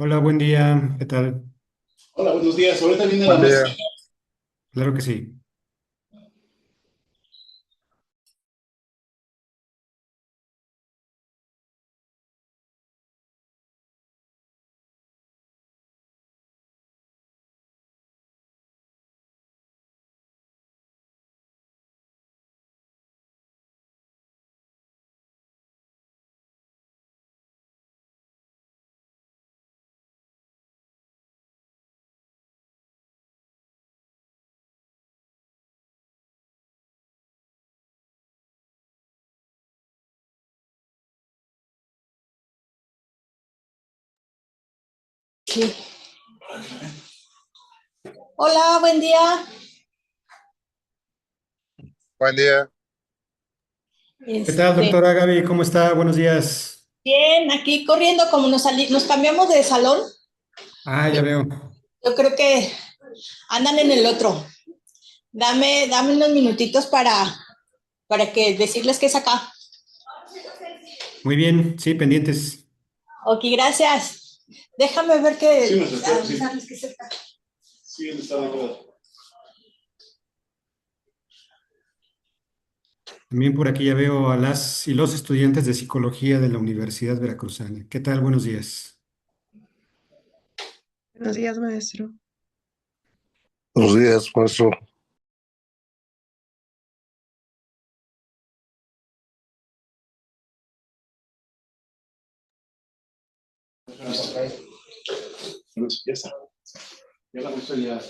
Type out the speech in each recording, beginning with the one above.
Hola, buen día. ¿Qué tal? Hola, buenos días. Ahorita viene la Buen maestra. día. Claro que sí. Sí. Hola, buen día. Buen día. ¿Qué tal, Este, doctora Gaby? ¿Cómo está? Buenos días. bien, aquí corriendo, como nos cambiamos de salón, Ah, ya veo. yo creo que andan en el otro. Dame unos minutitos para que decirles que es acá. Muy bien. Sí, pendientes. Ok, gracias. Déjame ver Sí, que maestra, claro que sí. avisarles que es acá. Sí, él está dando. También por aquí ya veo a las y los estudiantes de psicología de la Universidad Veracruzana. ¿Qué tal? Buenos días. Buenos días, maestro. Buenos días, maestro. Ya está. Ya la maestra ya.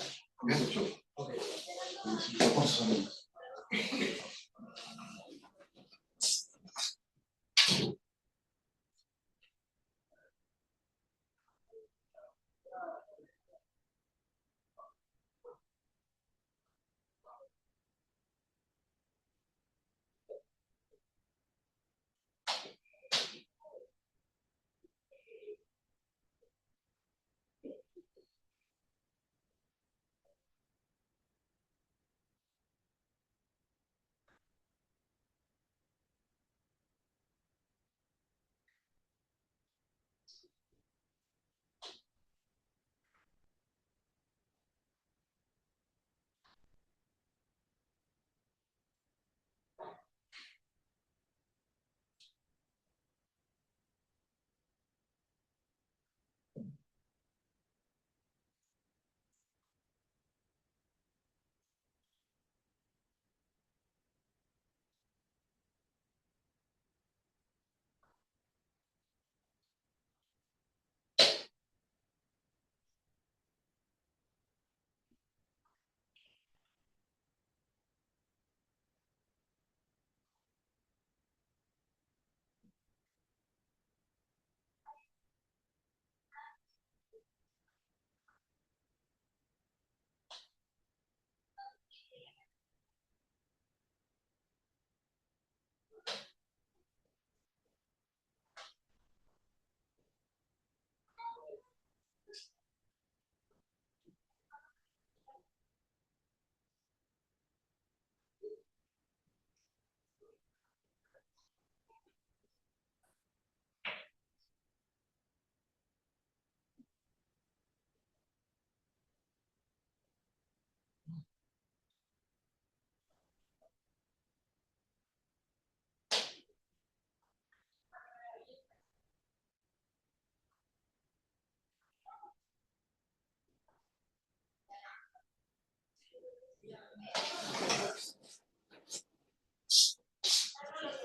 Hecho.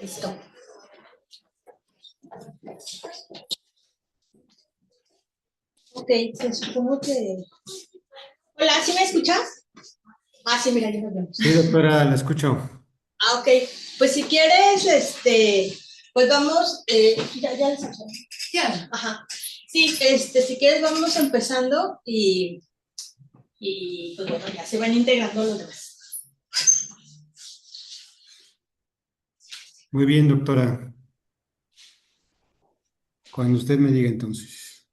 Listo. Ok, se supongo que... Hola, ¿sí me escuchas? Ah, sí, mira, ya nos vemos. Sí, doctora, la escucho. Ah, ok. Pues si quieres, pues vamos, ya les avisé. Ya. Ajá. Sí, si quieres vamos empezando y pues bueno, ya se van integrando los demás. Muy bien, doctora. Cuando usted me diga entonces.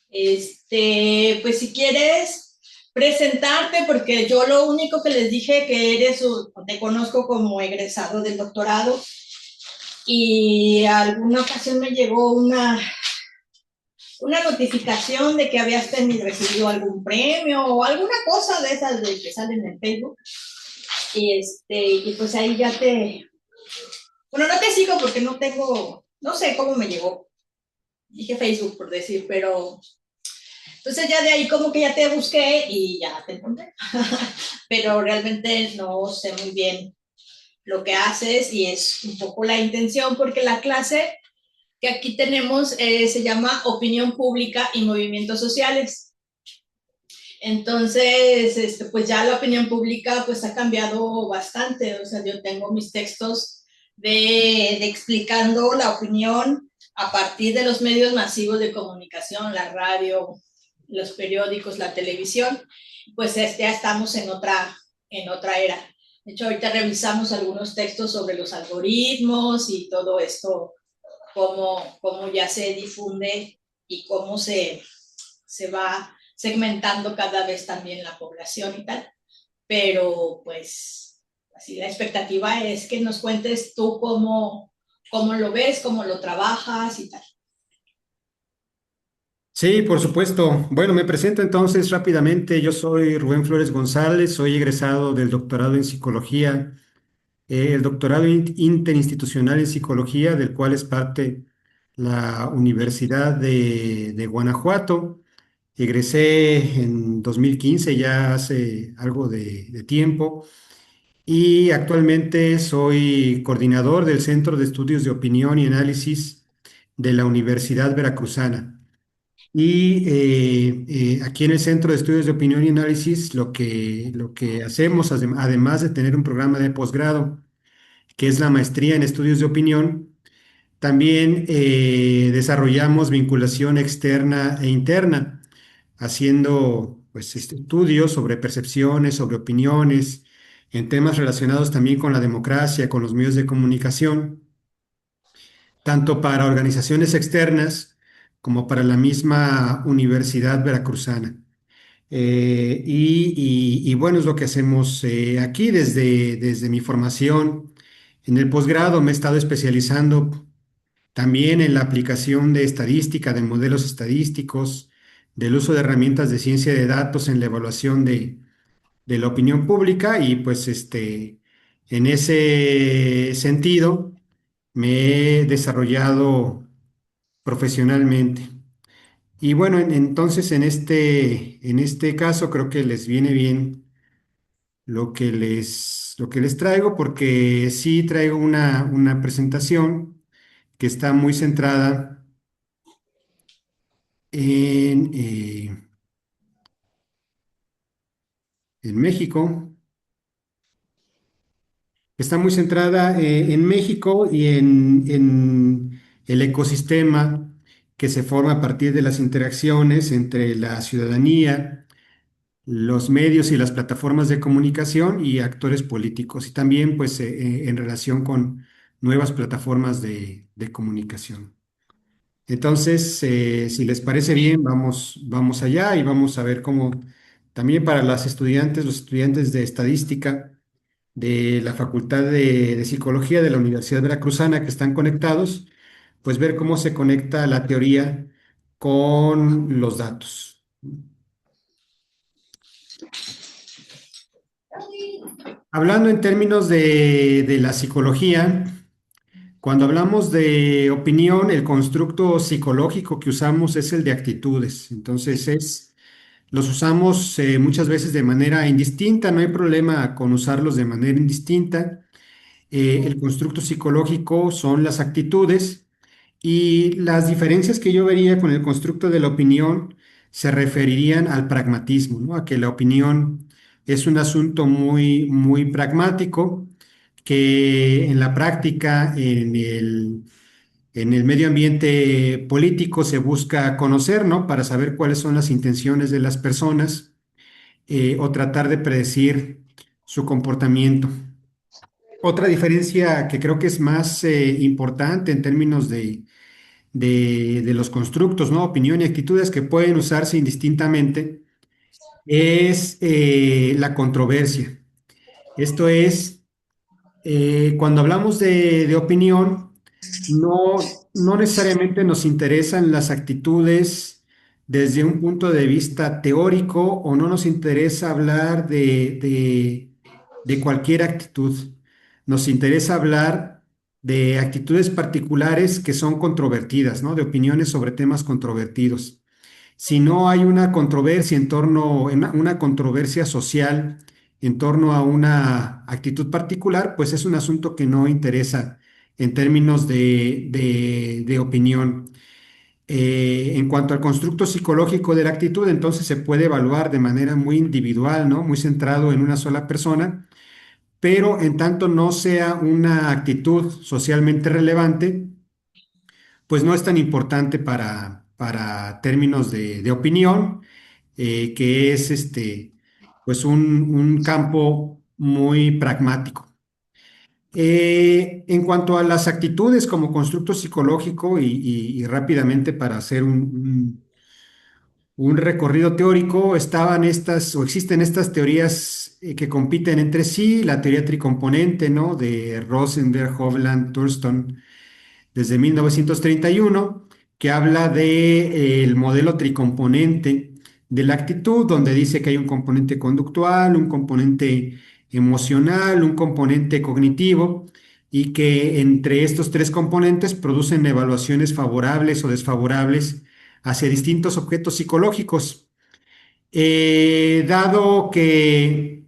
Pues si quieres presentarte, porque yo lo único que les dije que te conozco como egresado del doctorado y alguna ocasión me llegó una notificación de que habías recibido algún premio o alguna cosa de esas de que salen en Facebook. Y pues ahí ya bueno, no te sigo porque no tengo, no sé cómo me llegó. Dije Facebook por decir, pero entonces ya de ahí como que ya te busqué y ya te encontré. Pero realmente no sé muy bien lo que haces y es un poco la intención porque la clase que aquí tenemos se llama Opinión Pública y Movimientos Sociales. Entonces, pues ya la opinión pública pues ha cambiado bastante. O sea, yo tengo mis textos de explicando la opinión a partir de los medios masivos de comunicación, la radio, los periódicos, la televisión. Pues ya estamos en otra era. De hecho, ahorita revisamos algunos textos sobre los algoritmos y todo esto, cómo ya se difunde y cómo se va segmentando cada vez también la población y tal. Pero pues así la expectativa es que nos cuentes tú cómo lo ves, cómo lo trabajas y tal. Sí, por supuesto. Bueno, me presento entonces rápidamente. Yo soy Rubén Flores González, soy egresado del doctorado en psicología, el doctorado interinstitucional en psicología, del cual es parte la Universidad de Guanajuato. Egresé en 2015, ya hace algo de tiempo, y actualmente soy coordinador del Centro de Estudios de Opinión y Análisis de la Universidad Veracruzana. Y aquí en el Centro de Estudios de Opinión y Análisis, lo que hacemos, además de tener un programa de posgrado, que es la maestría en estudios de opinión, también desarrollamos vinculación externa e interna, haciendo pues, estudios sobre percepciones, sobre opiniones, en temas relacionados también con la democracia, con los medios de comunicación, tanto para organizaciones externas como para la misma Universidad Veracruzana. Y bueno, es lo que hacemos aquí desde mi formación. En el posgrado me he estado especializando también en la aplicación de estadística, de modelos estadísticos, del uso de herramientas de ciencia de datos en la evaluación de la opinión pública y pues en ese sentido me he desarrollado profesionalmente. Y bueno, entonces en este caso creo que les viene bien lo que les traigo, porque sí traigo una presentación que está muy centrada en México, está muy centrada en México y en el ecosistema que se forma a partir de las interacciones entre la ciudadanía, los medios y las plataformas de comunicación y actores políticos, y también pues en relación con nuevas plataformas de comunicación. Entonces, si les parece bien, vamos allá y vamos a ver cómo también para los estudiantes de estadística de la Facultad de Psicología de la Universidad Veracruzana que están conectados, pues ver cómo se conecta la teoría con los datos. Hablando en términos de la psicología, cuando hablamos de opinión, el constructo psicológico que usamos es el de actitudes. Entonces, los usamos muchas veces de manera indistinta, no hay problema con usarlos de manera indistinta. El constructo psicológico son las actitudes y las diferencias que yo vería con el constructo de la opinión se referirían al pragmatismo, ¿no? A que la opinión es un asunto muy, muy pragmático, que en la práctica, en el medio ambiente político se busca conocer, ¿no? Para saber cuáles son las intenciones de las personas o tratar de predecir su comportamiento. Otra diferencia que creo que es más importante en términos de los constructos, ¿no? Opinión y actitudes que pueden usarse indistintamente es la controversia. Esto es, cuando hablamos de opinión, no necesariamente nos interesan las actitudes desde un punto de vista teórico o no nos interesa hablar de cualquier actitud. Nos interesa hablar de actitudes particulares que son controvertidas, ¿no? De opiniones sobre temas controvertidos. Si no hay una controversia una controversia social en torno a una actitud particular, pues es un asunto que no interesa en términos de opinión. En cuanto al constructo psicológico de la actitud, entonces se puede evaluar de manera muy individual, ¿no? Muy centrado en una sola persona, pero en tanto no sea una actitud socialmente relevante, pues no es tan importante para términos de opinión, que es pues un campo muy pragmático. En cuanto a las actitudes como constructo psicológico y rápidamente para hacer un recorrido teórico, estaban estas o existen estas teorías que compiten entre sí, la teoría tricomponente, ¿no? De Rosenberg, Hovland, Thurston desde 1931, que habla de, el modelo tricomponente de la actitud, donde dice que hay un componente conductual, un componente emocional, un componente cognitivo, y que entre estos tres componentes producen evaluaciones favorables o desfavorables hacia distintos objetos psicológicos. Dado que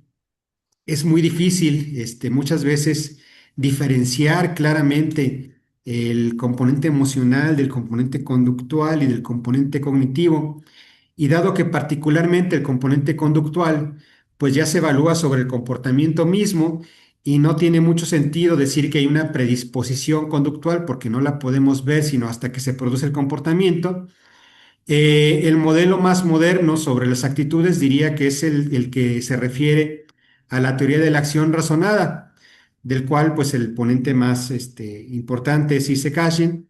es muy difícil, muchas veces diferenciar claramente el componente emocional del componente conductual y del componente cognitivo. Y dado que particularmente el componente conductual, pues ya se evalúa sobre el comportamiento mismo y no tiene mucho sentido decir que hay una predisposición conductual porque no la podemos ver sino hasta que se produce el comportamiento. El modelo más moderno sobre las actitudes diría que es el que se refiere a la teoría de la acción razonada, del cual pues el ponente más importante es Isaac Asimov,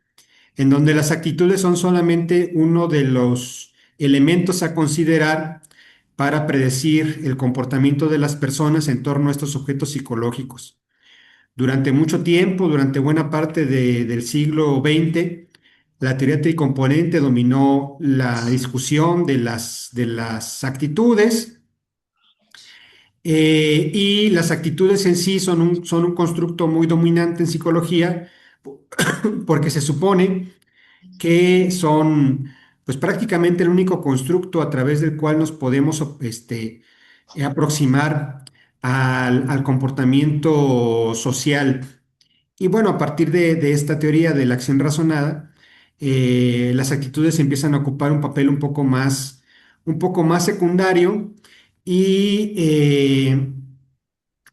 en donde las actitudes son solamente uno de los elementos a considerar para predecir el comportamiento de las personas en torno a estos objetos psicológicos. Durante mucho tiempo, durante buena parte del siglo XX, la teoría tricomponente dominó la discusión de las actitudes, y las actitudes en sí son un constructo muy dominante en psicología porque se supone que son pues prácticamente el único constructo a través del cual nos podemos aproximar al comportamiento social. Y bueno, a partir de esta teoría de la acción razonada, las actitudes empiezan a ocupar un papel un poco más secundario y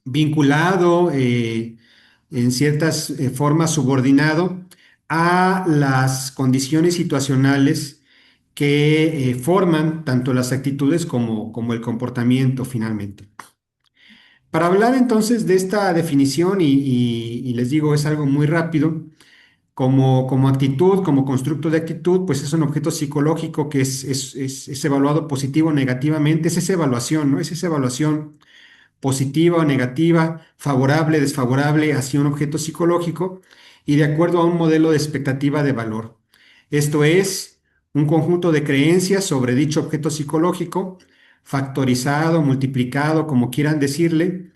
vinculado, en ciertas formas subordinado a las condiciones situacionales que forman tanto las actitudes como el comportamiento finalmente. Para hablar entonces de esta definición, y les digo, es algo muy rápido, como actitud, como constructo de actitud, pues es un objeto psicológico que es evaluado positivo o negativamente, es esa evaluación, ¿no? Es esa evaluación positiva o negativa, favorable, desfavorable hacia un objeto psicológico y de acuerdo a un modelo de expectativa de valor. Esto es un conjunto de creencias sobre dicho objeto psicológico, factorizado, multiplicado, como quieran decirle,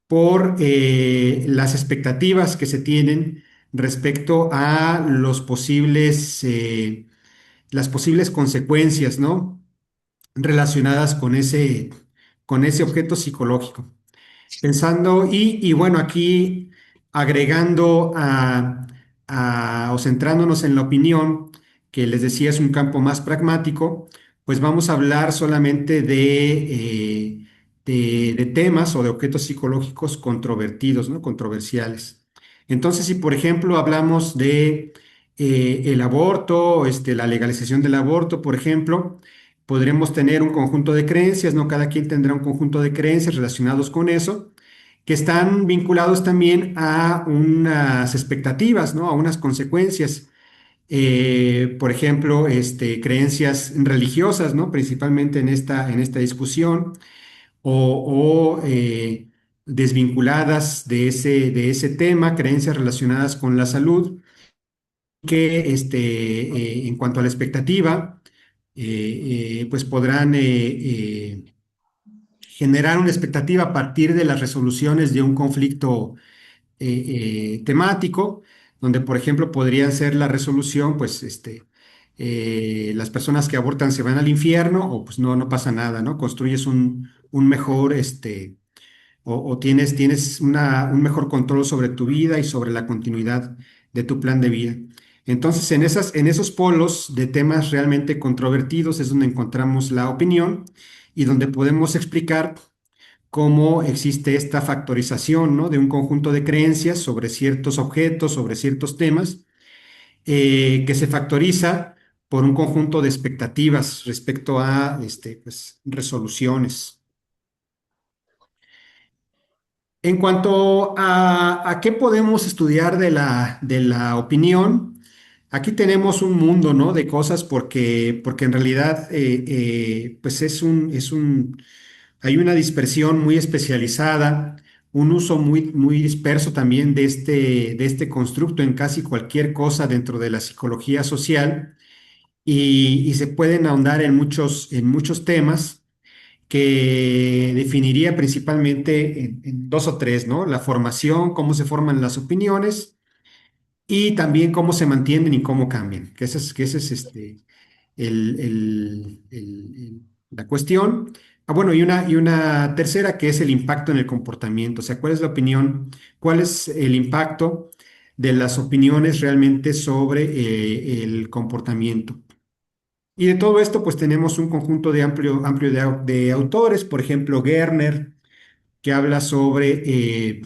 por las expectativas que se tienen respecto a las posibles consecuencias, ¿no? Relacionadas con ese objeto psicológico. Pensando, y bueno, aquí agregando o centrándonos en la opinión, que les decía es un campo más pragmático, pues vamos a hablar solamente de temas o de objetos psicológicos controvertidos, ¿no? Controversiales. Entonces, si por ejemplo hablamos de el aborto, la legalización del aborto, por ejemplo, podremos tener un conjunto de creencias, ¿no? Cada quien tendrá un conjunto de creencias relacionados con eso, que están vinculados también a unas expectativas, ¿no? A unas consecuencias. Por ejemplo, creencias religiosas, ¿no? Principalmente en esta discusión, o desvinculadas de ese tema, creencias relacionadas con la salud que en cuanto a la expectativa, pues podrán generar una expectativa a partir de las resoluciones de un conflicto temático, donde, por ejemplo, podrían ser la resolución, pues, las personas que abortan se van al infierno, o pues no, no pasa nada, ¿no? Construyes un mejor, o tienes un mejor control sobre tu vida y sobre la continuidad de tu plan de vida. Entonces, en esos polos de temas realmente controvertidos es donde encontramos la opinión y donde podemos explicar cómo existe esta factorización, ¿no? De un conjunto de creencias sobre ciertos objetos, sobre ciertos temas, que se factoriza por un conjunto de expectativas respecto a pues, resoluciones. En cuanto a qué podemos estudiar de la opinión, aquí tenemos un mundo, ¿no? De cosas porque en realidad pues hay una dispersión muy especializada, un uso muy disperso también de este constructo en casi cualquier cosa dentro de la psicología social y se pueden ahondar en muchos temas que definiría principalmente en dos o tres, ¿no? La formación, cómo se forman las opiniones y también cómo se mantienen y cómo cambian, que ese es la cuestión. Ah, bueno, y una tercera que es el impacto en el comportamiento, o sea, cuál es la opinión, cuál es el impacto de las opiniones realmente sobre el comportamiento. Y de todo esto, pues tenemos un conjunto amplio de autores, por ejemplo, Gerner, que habla sobre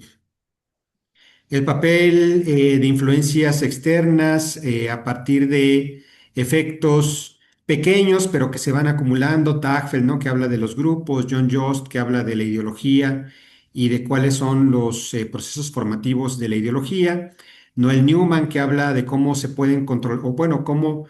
el papel de influencias externas a partir de efectos pequeños, pero que se van acumulando. Tagfeld, ¿no? Que habla de los grupos. John Jost, que habla de la ideología y de cuáles son los procesos formativos de la ideología. Noel Newman, que habla de cómo se pueden controlar, o bueno, cómo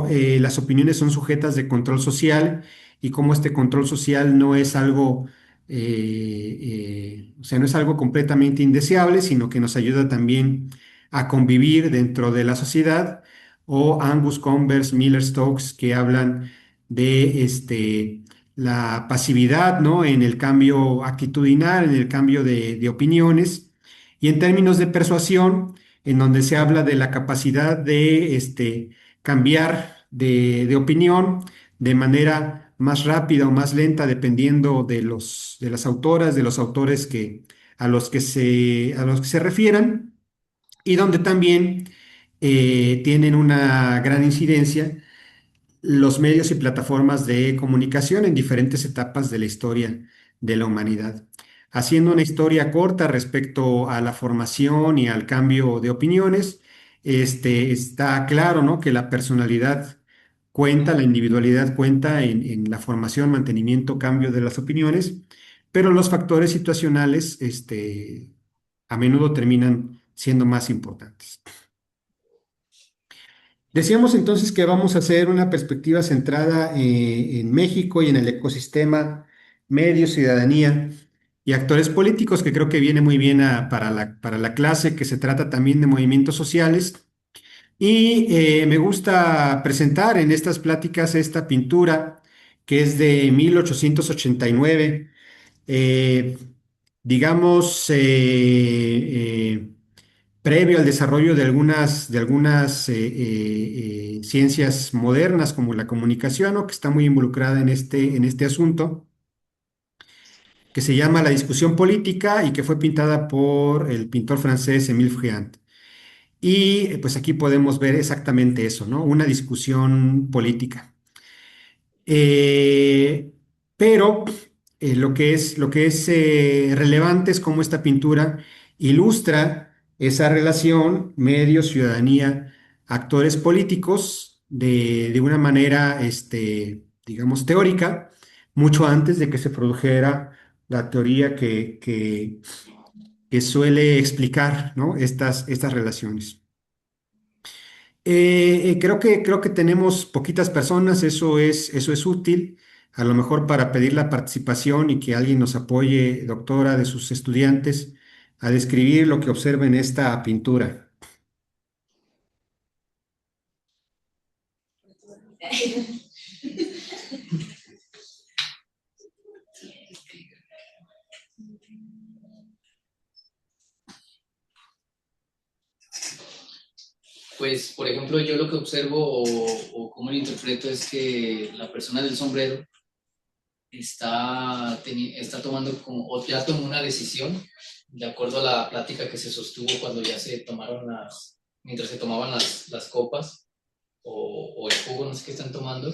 las opiniones son sujetas de control social y cómo este control social no es algo o sea, no es algo completamente indeseable, sino que nos ayuda también a convivir dentro de la sociedad, o Angus Converse, Miller Stokes, que hablan de la pasividad, ¿no? En el cambio actitudinal, en el cambio de opiniones, y en términos de persuasión, en donde se habla de la capacidad de cambiar de opinión de manera más rápida o más lenta, dependiendo de las autoras, de los autores a los que se refieran, y donde también tienen una gran incidencia los medios y plataformas de comunicación en diferentes etapas de la historia de la humanidad. Haciendo una historia corta respecto a la formación y al cambio de opiniones, está claro, ¿no? Que la personalidad cuenta, la individualidad cuenta en la formación, mantenimiento, cambio de las opiniones, pero los factores situacionales, a menudo terminan siendo más importantes. Decíamos entonces que vamos a hacer una perspectiva centrada en México y en el ecosistema medio, ciudadanía y actores políticos, que creo que viene muy bien para la clase, que se trata también de movimientos sociales. Y me gusta presentar en estas pláticas esta pintura que es de 1889, eh, digamos, previo al desarrollo de algunas ciencias modernas como la comunicación, ¿no? Que está muy involucrada en este asunto, que se llama La discusión política y que fue pintada por el pintor francés Émile Friant. Y pues aquí podemos ver exactamente eso, ¿no? Una discusión política. Eh, pero lo que es relevante es cómo esta pintura ilustra esa relación medios, ciudadanía, actores políticos de una manera, digamos, teórica, mucho antes de que se produjera la teoría que suele explicar, ¿no? Estas relaciones. Creo que tenemos poquitas personas, eso es útil, a lo mejor para pedir la participación y que alguien nos apoye, doctora, de sus estudiantes, a describir lo que observa en esta pintura. Pues, por ejemplo, yo lo que observo o cómo lo interpreto es que la persona del sombrero está tomando como, o ya tomó una decisión, de acuerdo a la plática que se sostuvo cuando ya se tomaron mientras se tomaban las copas o el jugo, no sé qué están tomando,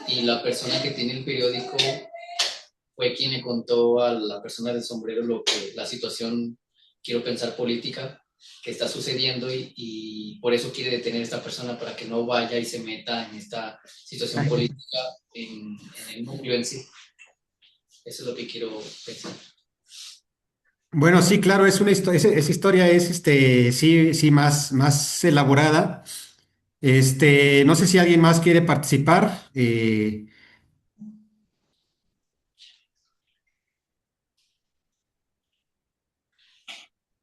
y la persona que tiene el periódico fue quien le contó a la persona del sombrero la situación, quiero pensar, política que está sucediendo y por eso quiere detener a esta persona para que no vaya y se meta en esta situación política en el núcleo en sí. Eso es lo que quiero pensar. Bueno, sí, claro, es una historia, esa historia es, sí, sí, más elaborada. No sé si alguien más quiere participar.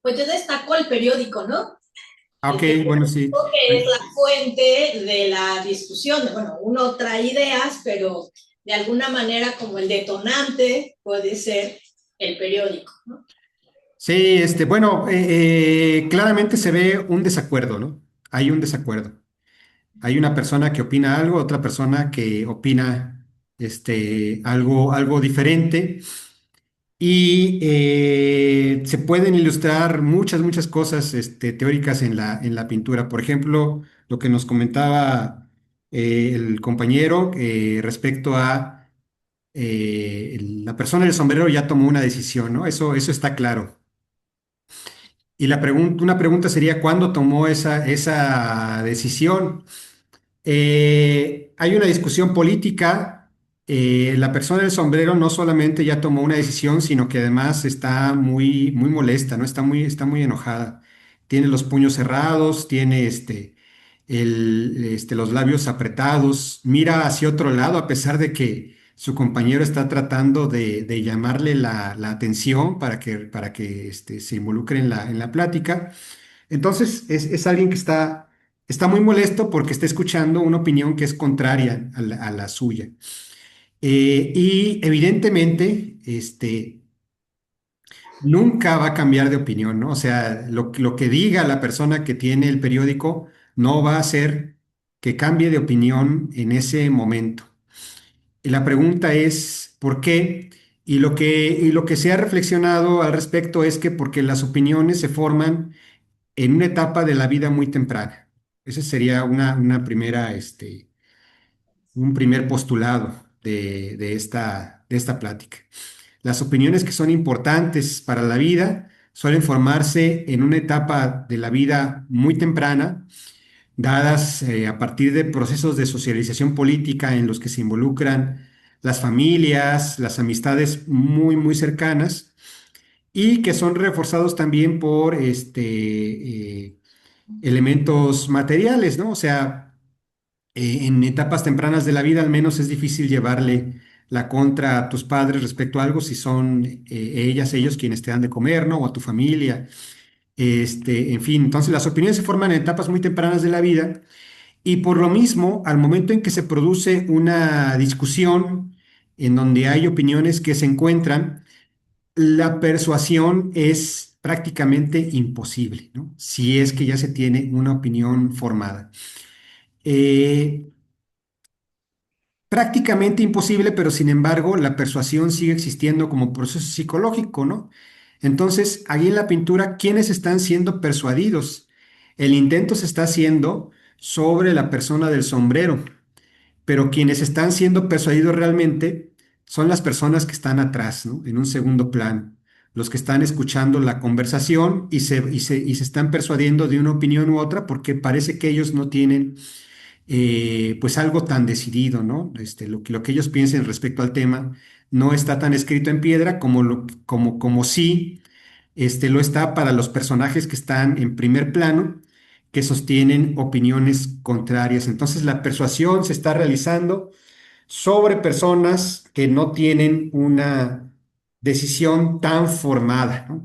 Pues yo destaco el periódico, ¿no? Ok, El bueno, sí. periódico que es la fuente de la discusión. Bueno, uno trae ideas, pero de alguna manera como el detonante puede ser el periódico, ¿no? Sí, bueno, claramente se ve un desacuerdo, ¿no? Hay un desacuerdo. Hay una persona que opina algo, otra persona que opina, algo diferente. Y se pueden ilustrar muchas cosas, teóricas en la pintura. Por ejemplo, lo que nos comentaba el compañero respecto a la persona del sombrero ya tomó una decisión, ¿no? Eso está claro. Y una pregunta sería, ¿cuándo tomó esa decisión? Hay una discusión política. La persona del sombrero no solamente ya tomó una decisión, sino que además está muy molesta, ¿no? Está muy enojada. Tiene los puños cerrados, tiene los labios apretados, mira hacia otro lado a pesar de que su compañero está tratando de llamarle la atención para que se involucre en la plática. Entonces, es alguien que está muy molesto porque está escuchando una opinión que es contraria a la suya. Y evidentemente, nunca va a cambiar de opinión, ¿no? O sea, lo que diga la persona que tiene el periódico no va a hacer que cambie de opinión en ese momento. Y la pregunta es, ¿por qué? Y lo que se ha reflexionado al respecto es que porque las opiniones se forman en una etapa de la vida muy temprana. Ese sería una primera, un primer postulado de esta plática. Las opiniones que son importantes para la vida suelen formarse en una etapa de la vida muy temprana, dadas a partir de procesos de socialización política en los que se involucran las familias, las amistades muy cercanas y que son reforzados también por elementos materiales, ¿no? O sea, en etapas tempranas de la vida al menos es difícil llevarle la contra a tus padres respecto a algo si son ellos quienes te dan de comer, ¿no? O a tu familia. En fin, entonces las opiniones se forman en etapas muy tempranas de la vida y por lo mismo, al momento en que se produce una discusión en donde hay opiniones que se encuentran, la persuasión es prácticamente imposible, ¿no? Si es que ya se tiene una opinión formada. Eh, Prácticamente imposible, pero sin embargo la persuasión sigue existiendo como proceso psicológico, ¿no? Entonces, ahí en la pintura, ¿quiénes están siendo persuadidos? El intento se está haciendo sobre la persona del sombrero, pero quienes están siendo persuadidos realmente son las personas que están atrás, ¿no? En un segundo plano, los que están escuchando la conversación y se están persuadiendo de una opinión u otra porque parece que ellos no tienen pues algo tan decidido, ¿no? Lo que ellos piensen respecto al tema no está tan escrito en piedra como sí lo está para los personajes que están en primer plano, que sostienen opiniones contrarias. Entonces la persuasión se está realizando sobre personas que no tienen una decisión tan formada, ¿no?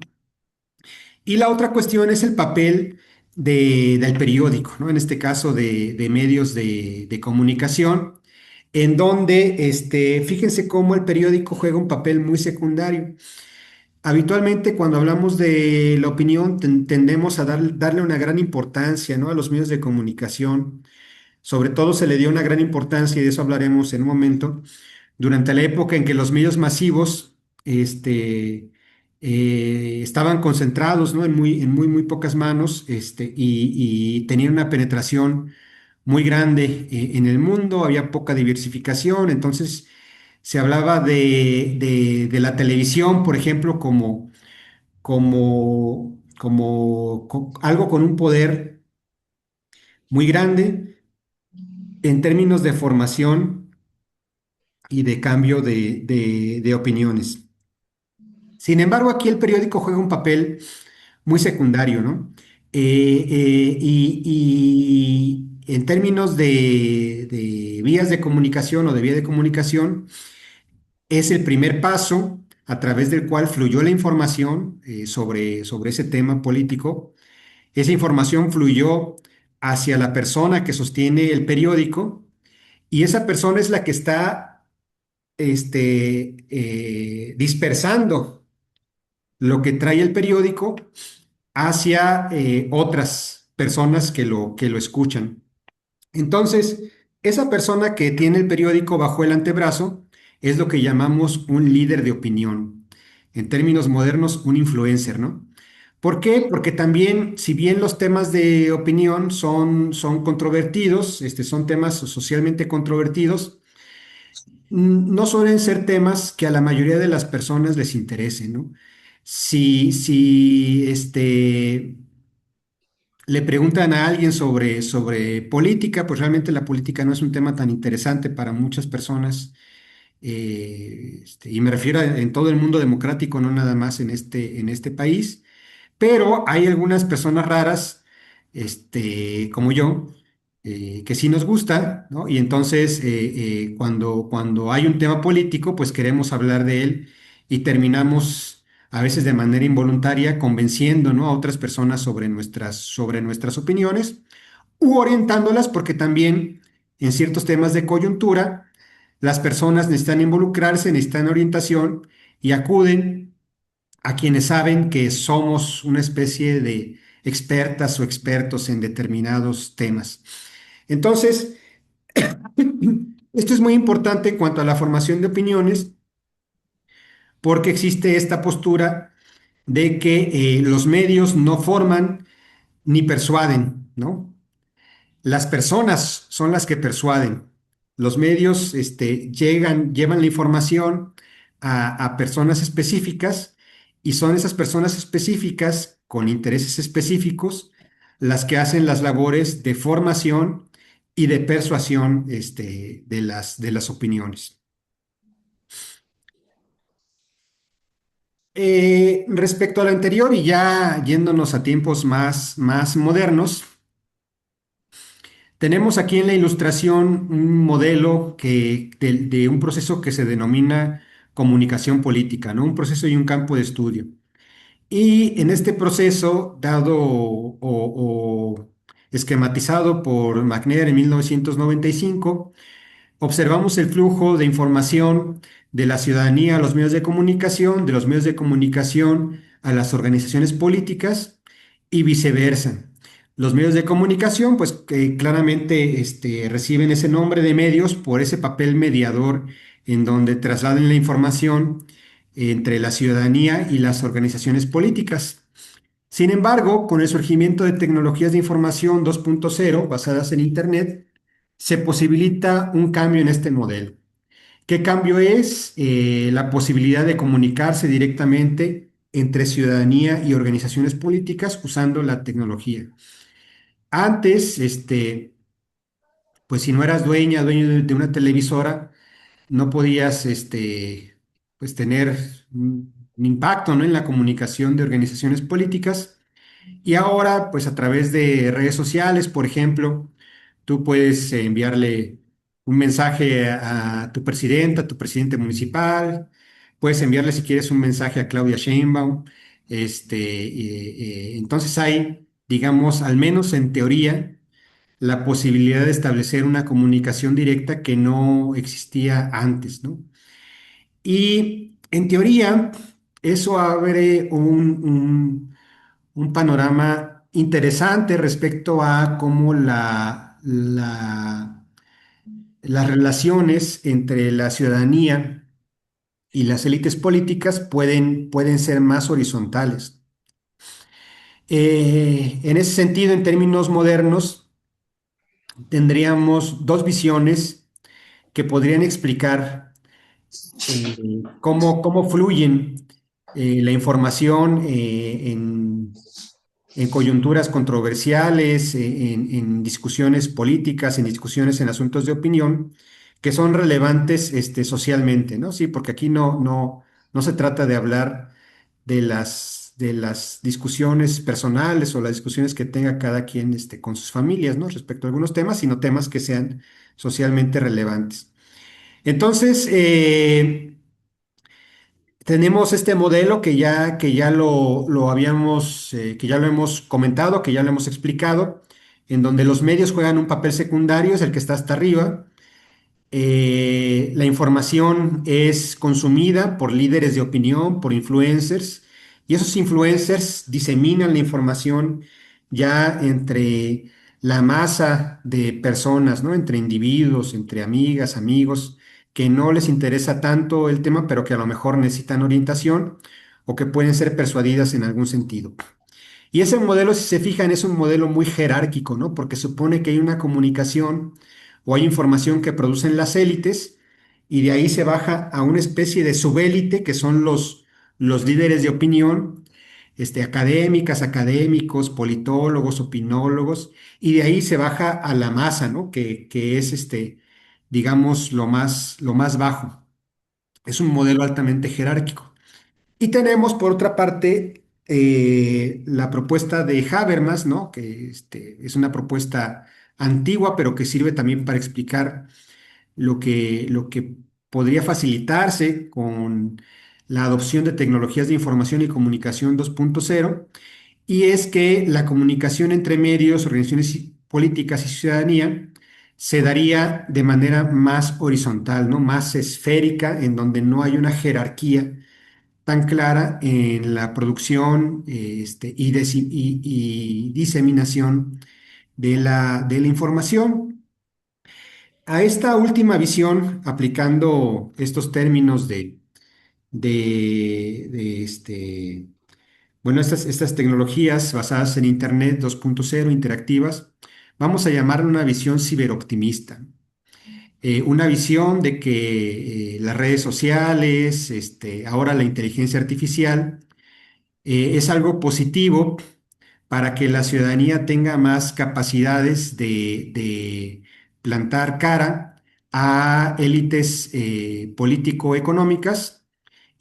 Y la otra cuestión es el papel del periódico, ¿no? En este caso de medios de comunicación, en donde, fíjense cómo el periódico juega un papel muy secundario. Habitualmente, cuando hablamos de la opinión, tendemos a darle una gran importancia, ¿no? A los medios de comunicación. Sobre todo se le dio una gran importancia, y de eso hablaremos en un momento, durante la época en que los medios masivos estaban concentrados, ¿no? Muy pocas manos, y tenían una penetración muy grande en el mundo, había poca diversificación. Entonces se hablaba de la televisión, por ejemplo, como algo con un poder muy grande en términos de formación y de cambio de opiniones. Sin embargo, aquí el periódico juega un papel muy secundario, ¿no? Y en términos de vías de comunicación o de vía de comunicación, es el primer paso a través del cual fluyó la información sobre ese tema político. Esa información fluyó hacia la persona que sostiene el periódico, y esa persona es la que está dispersando lo que trae el periódico hacia otras personas que lo escuchan. Entonces, esa persona que tiene el periódico bajo el antebrazo es lo que llamamos un líder de opinión. En términos modernos, un influencer, ¿no? ¿Por qué? Porque también, si bien los temas de opinión son controvertidos, son temas socialmente controvertidos, no suelen ser temas que a la mayoría de las personas les interesen, ¿no? Si le preguntan a alguien sobre política, pues realmente la política no es un tema tan interesante para muchas personas, y me refiero en todo el mundo democrático, no nada más en este país. Pero hay algunas personas raras, como yo, que sí nos gusta, ¿no? Y entonces, cuando hay un tema político, pues queremos hablar de él, y terminamos a veces de manera involuntaria convenciendo, ¿no? A otras personas sobre nuestras opiniones, u orientándolas, porque también en ciertos temas de coyuntura, las personas necesitan involucrarse, necesitan orientación, y acuden a quienes saben que somos una especie de expertas o expertos en determinados temas. Entonces, esto es muy importante en cuanto a la formación de opiniones, porque existe esta postura de que los medios no forman ni persuaden, ¿no? Las personas son las que persuaden. Los medios llevan la información a personas específicas, y son esas personas específicas con intereses específicos las que hacen las labores de formación y de persuasión de las opiniones. Respecto a lo anterior, y ya yéndonos a tiempos más modernos, tenemos aquí en la ilustración un modelo de un proceso que se denomina comunicación política, ¿no? Un proceso y un campo de estudio. Y en este proceso, dado o esquematizado por McNair en 1995, observamos el flujo de información de la ciudadanía a los medios de comunicación, de los medios de comunicación a las organizaciones políticas, y viceversa. Los medios de comunicación, pues que claramente reciben ese nombre de medios por ese papel mediador en donde trasladan la información entre la ciudadanía y las organizaciones políticas. Sin embargo, con el surgimiento de tecnologías de información 2.0 basadas en Internet, se posibilita un cambio en este modelo. ¿Qué cambio es? La posibilidad de comunicarse directamente entre ciudadanía y organizaciones políticas usando la tecnología. Antes, pues si no eras dueño de una televisora, no podías, pues tener un impacto, ¿no? En la comunicación de organizaciones políticas. Y ahora, pues a través de redes sociales, por ejemplo, tú puedes enviarle un mensaje a tu presidenta, a tu presidente municipal, puedes enviarle si quieres un mensaje a Claudia Sheinbaum. Entonces hay digamos, al menos en teoría, la posibilidad de establecer una comunicación directa que no existía antes, ¿no? Y en teoría, eso abre un panorama interesante respecto a cómo las relaciones entre la ciudadanía y las élites políticas pueden ser más horizontales. En ese sentido, en términos modernos, tendríamos dos visiones que podrían explicar cómo fluyen la información en coyunturas controversiales, en discusiones políticas, en discusiones en asuntos de opinión, que son relevantes socialmente, ¿no? Sí, porque aquí no se trata de hablar de las discusiones personales o las discusiones que tenga cada quien con sus familias, ¿no? Respecto a algunos temas, sino temas que sean socialmente relevantes. Entonces, tenemos este modelo que ya lo hemos comentado, que ya lo hemos explicado, en donde los medios juegan un papel secundario, es el que está hasta arriba. La información es consumida por líderes de opinión, por influencers, y esos influencers diseminan la información ya entre la masa de personas, ¿no? Entre individuos, entre amigas, amigos, que no les interesa tanto el tema, pero que a lo mejor necesitan orientación o que pueden ser persuadidas en algún sentido. Y ese modelo, si se fijan, es un modelo muy jerárquico, ¿no? Porque supone que hay una comunicación o hay información que producen las élites y de ahí se baja a una especie de subélite que son los líderes de opinión, académicas, académicos, politólogos, opinólogos, y de ahí se baja a la masa, ¿no? Que es, digamos, lo más bajo. Es un modelo altamente jerárquico. Y tenemos, por otra parte, la propuesta de Habermas, ¿no? Que es una propuesta antigua, pero que sirve también para explicar lo que podría facilitarse con la adopción de tecnologías de información y comunicación 2.0, y es que la comunicación entre medios, organizaciones políticas y ciudadanía se daría de manera más horizontal, ¿no? Más esférica, en donde no hay una jerarquía tan clara en la producción y diseminación de la información. A esta última visión, aplicando estos términos bueno, estas tecnologías basadas en Internet 2.0 interactivas, vamos a llamarla una visión ciberoptimista. Una visión de que las redes sociales, ahora la inteligencia artificial, es algo positivo para que la ciudadanía tenga más capacidades de plantar cara a élites político-económicas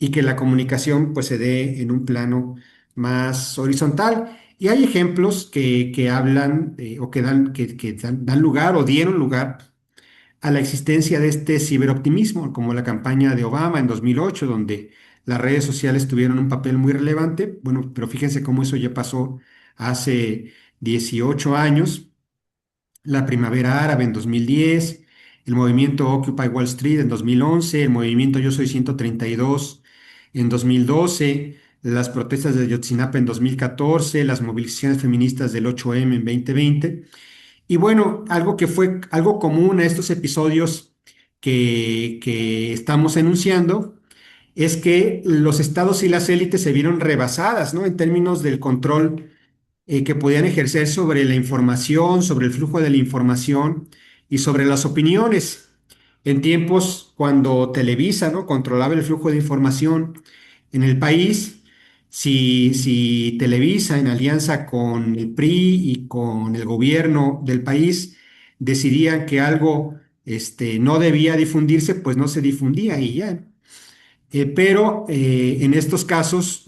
y que la comunicación pues se dé en un plano más horizontal. Y hay ejemplos que hablan o que dan lugar o dieron lugar a la existencia de este ciberoptimismo, como la campaña de Obama en 2008, donde las redes sociales tuvieron un papel muy relevante. Bueno, pero fíjense cómo eso ya pasó hace 18 años, la primavera árabe en 2010, el movimiento Occupy Wall Street en 2011, el movimiento Yo Soy 132 en 2012, las protestas de Ayotzinapa en 2014, las movilizaciones feministas del 8M en 2020. Y bueno, algo que fue algo común a estos episodios que estamos enunciando es que los estados y las élites se vieron rebasadas, ¿no? En términos del control que podían ejercer sobre la información, sobre el flujo de la información y sobre las opiniones. En tiempos cuando Televisa, ¿no? controlaba el flujo de información en el país, si Televisa, en alianza con el PRI y con el gobierno del país, decidían que algo no debía difundirse, pues no se difundía y ya. Pero en estos casos,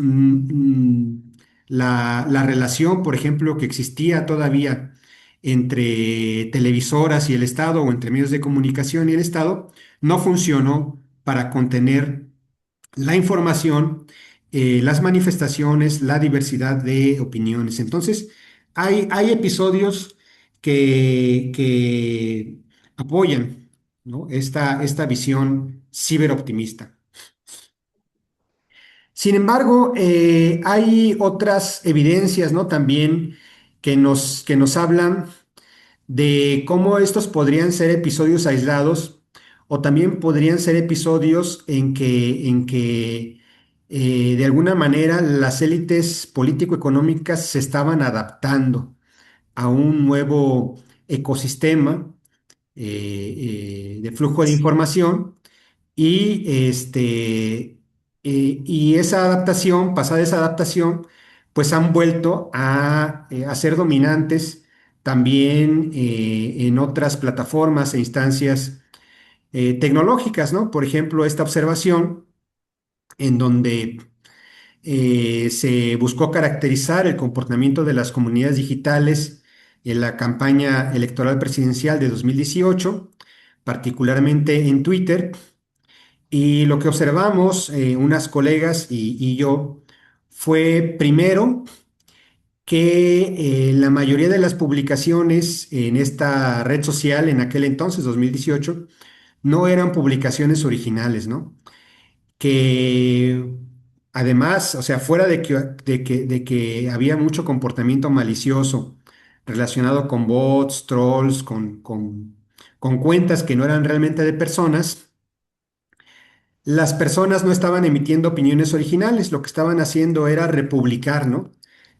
la relación, por ejemplo, que existía todavía entre televisoras y el Estado o entre medios de comunicación y el Estado, no funcionó para contener la información, las manifestaciones, la diversidad de opiniones. Entonces, Hay episodios que apoyan, ¿no? Esta visión ciberoptimista. Sin embargo, hay otras evidencias, ¿no? También que nos hablan de cómo estos podrían ser episodios aislados o también podrían ser episodios en que de alguna manera las élites político-económicas se estaban adaptando a un nuevo ecosistema de flujo de información y esa adaptación, pasada esa adaptación, pues han vuelto a ser dominantes también en otras plataformas e instancias tecnológicas, ¿no? Por ejemplo, esta observación en donde se buscó caracterizar el comportamiento de las comunidades digitales en la campaña electoral presidencial de 2018, particularmente en Twitter. Y lo que observamos, unas colegas y yo, fue primero que la mayoría de las publicaciones en esta red social en aquel entonces, 2018, no eran publicaciones originales, ¿no? Que además, o sea, fuera de que había mucho comportamiento malicioso relacionado con bots, trolls, con cuentas que no eran realmente de personas, las personas no estaban emitiendo opiniones originales, lo que estaban haciendo era republicar, ¿no?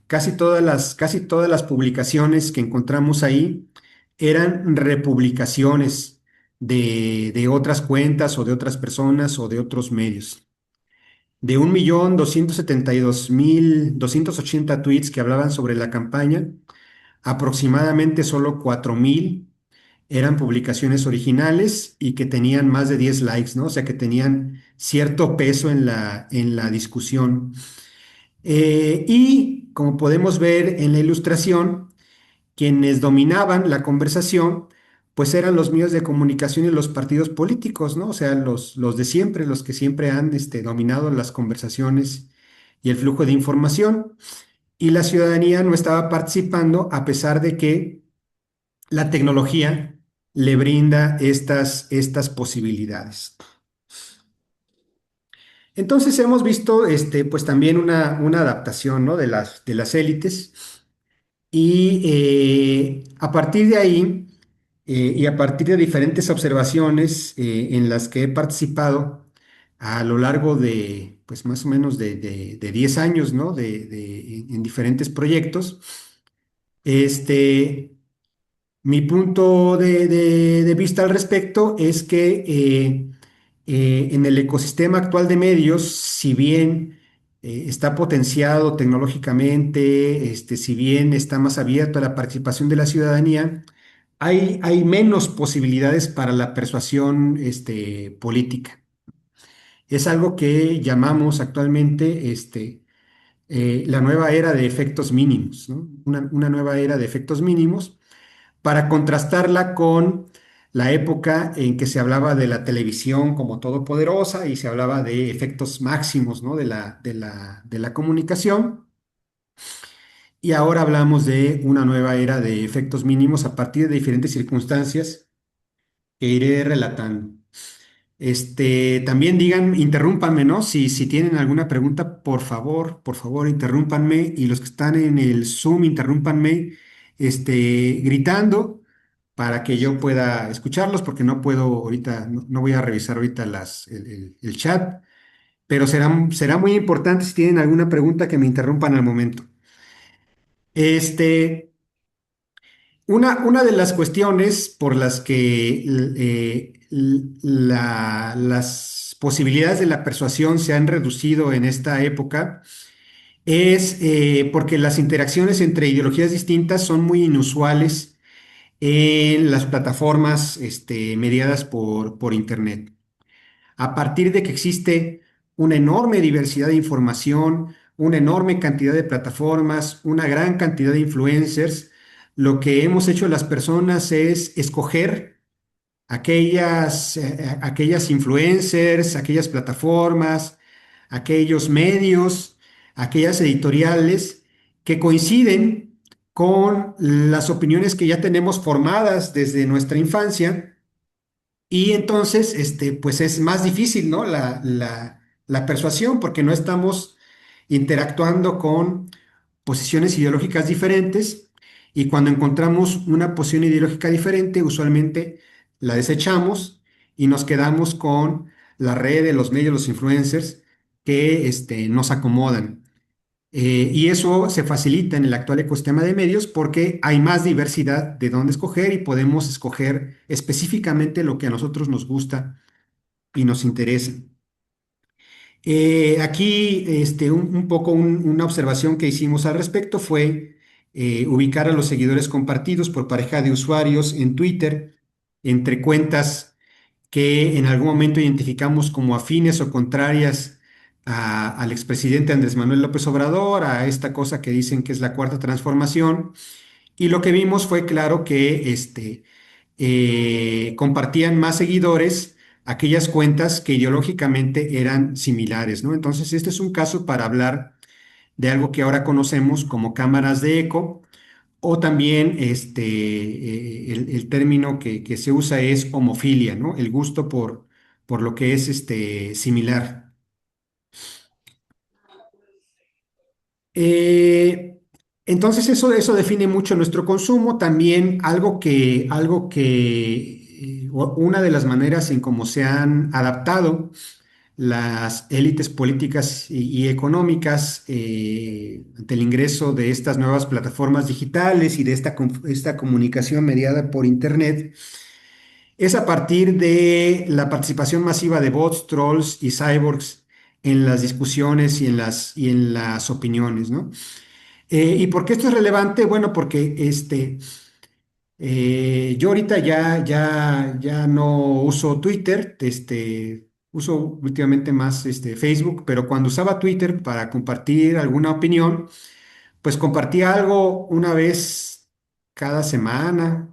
Casi todas las publicaciones que encontramos ahí eran republicaciones de otras cuentas o de otras personas o de otros medios. De 1.272.280 tweets que hablaban sobre la campaña, aproximadamente solo 4.000 eran publicaciones originales y que tenían más de 10 likes, ¿no? O sea, que tenían cierto peso en la discusión. Y como podemos ver en la ilustración, quienes dominaban la conversación, pues eran los medios de comunicación y los partidos políticos, ¿no? O sea, los de siempre, los que siempre han dominado las conversaciones y el flujo de información. Y la ciudadanía no estaba participando a pesar de que la tecnología le brinda estas posibilidades. Entonces hemos visto pues también una adaptación, ¿no? de las élites y a partir de ahí y a partir de diferentes observaciones en las que he participado a lo largo de pues más o menos de 10 años, ¿no? En diferentes proyectos, este, mi punto de vista al respecto es que en el ecosistema actual de medios, si bien está potenciado tecnológicamente, si bien está más abierto a la participación de la ciudadanía, hay menos posibilidades para la persuasión política. Es algo que llamamos actualmente la nueva era de efectos mínimos, ¿no? Una nueva era de efectos mínimos para contrastarla con la época en que se hablaba de la televisión como todopoderosa y se hablaba de efectos máximos, ¿no? de la comunicación. Y ahora hablamos de una nueva era de efectos mínimos a partir de diferentes circunstancias que iré relatando. También digan, interrúmpanme, ¿no? Si tienen alguna pregunta, por favor, interrúmpanme. Y los que están en el Zoom, interrúmpanme, gritando para que yo pueda escucharlos, porque no puedo ahorita, no voy a revisar ahorita el chat, pero será muy importante si tienen alguna pregunta que me interrumpan al momento. Este, una de las cuestiones por las que las posibilidades de la persuasión se han reducido en esta época es porque las interacciones entre ideologías distintas son muy inusuales en las plataformas mediadas por Internet. A partir de que existe una enorme diversidad de información, una enorme cantidad de plataformas, una gran cantidad de influencers, lo que hemos hecho las personas es escoger aquellas influencers, aquellas plataformas, aquellos medios, aquellas editoriales que coinciden con las opiniones que ya tenemos formadas desde nuestra infancia y entonces, pues es más difícil, ¿no? La persuasión porque no estamos interactuando con posiciones ideológicas diferentes y cuando encontramos una posición ideológica diferente, usualmente la desechamos y nos quedamos con la red de los medios, los influencers que nos acomodan. Y eso se facilita en el actual ecosistema de medios porque hay más diversidad de dónde escoger y podemos escoger específicamente lo que a nosotros nos gusta y nos interesa. Aquí un poco una observación que hicimos al respecto fue ubicar a los seguidores compartidos por pareja de usuarios en Twitter entre cuentas que en algún momento identificamos como afines o contrarias al expresidente Andrés Manuel López Obrador, a esta cosa que dicen que es la cuarta transformación. Y lo que vimos fue claro que compartían más seguidores aquellas cuentas que ideológicamente eran similares, ¿no? Entonces, este es un caso para hablar de algo que ahora conocemos como cámaras de eco, o también el término que se usa es homofilia, ¿no? El gusto por lo que es similar. Eh, entonces eso define mucho nuestro consumo. También una de las maneras en cómo se han adaptado las élites políticas y económicas ante el ingreso de estas nuevas plataformas digitales y de esta comunicación mediada por Internet es a partir de la participación masiva de bots, trolls y cyborgs en las discusiones y en las opiniones, ¿no? ¿Y por qué esto es relevante? Bueno, porque yo ahorita ya no uso Twitter, uso últimamente más Facebook, pero cuando usaba Twitter para compartir alguna opinión, pues compartía algo una vez cada semana,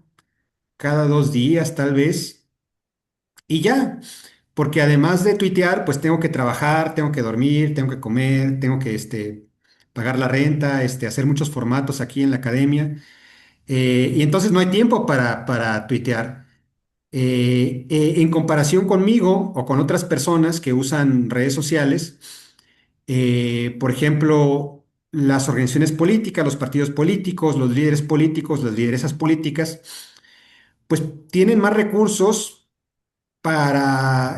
cada 2 días tal vez, y ya, porque además de tuitear, pues tengo que trabajar, tengo que dormir, tengo que comer, tengo que pagar la renta, hacer muchos formatos aquí en la academia. Y entonces no hay tiempo para tuitear. En comparación conmigo o con otras personas que usan redes sociales, por ejemplo, las organizaciones políticas, los partidos políticos, los líderes políticos, las lideresas políticas, pues tienen más recursos para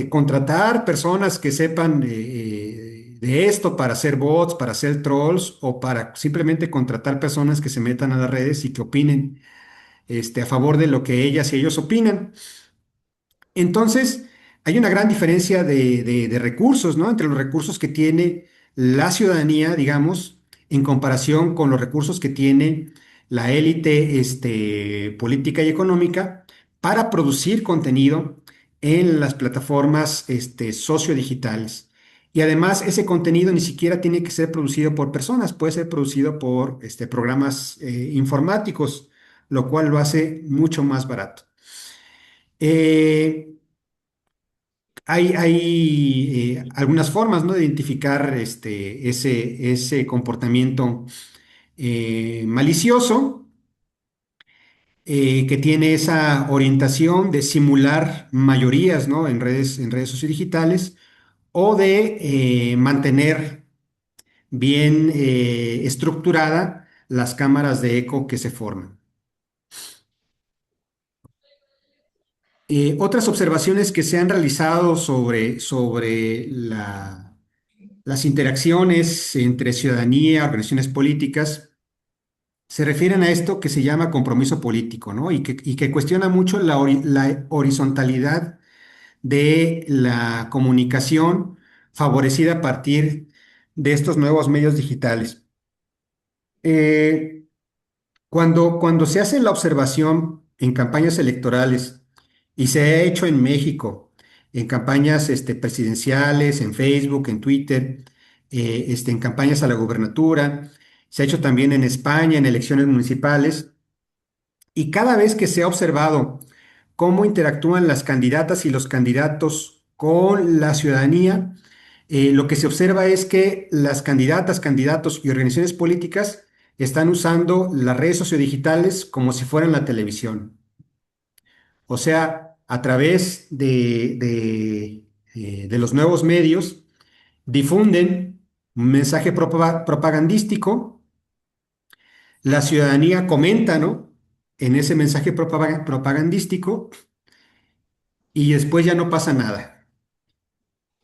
contratar personas que sepan de esto, para hacer bots, para hacer trolls o para simplemente contratar personas que se metan a las redes y que opinen a favor de lo que ellas y ellos opinan. Entonces, hay una gran diferencia de recursos, ¿no? Entre los recursos que tiene la ciudadanía, digamos, en comparación con los recursos que tiene la élite, política y económica para producir contenido en las plataformas, sociodigitales. Y además, ese contenido ni siquiera tiene que ser producido por personas, puede ser producido por, programas, informáticos, lo cual lo hace mucho más barato. Eh, hay algunas formas, ¿no? De identificar ese comportamiento malicioso que tiene esa orientación de simular mayorías, ¿no? En redes sociodigitales o de mantener bien estructurada las cámaras de eco que se forman. Otras observaciones que se han realizado sobre las interacciones entre ciudadanía, organizaciones políticas, se refieren a esto que se llama compromiso político, ¿no? Y que cuestiona mucho la horizontalidad de la comunicación favorecida a partir de estos nuevos medios digitales. Eh, cuando se hace la observación en campañas electorales, y se ha hecho en México, en campañas presidenciales, en Facebook, en Twitter, en campañas a la gubernatura, se ha hecho también en España, en elecciones municipales, y cada vez que se ha observado cómo interactúan las candidatas y los candidatos con la ciudadanía, lo que se observa es que las candidatas, candidatos y organizaciones políticas están usando las redes sociodigitales como si fueran la televisión. O sea, a través de los nuevos medios, difunden un mensaje propagandístico, la ciudadanía comenta, ¿no? En ese mensaje propagandístico y después ya no pasa nada.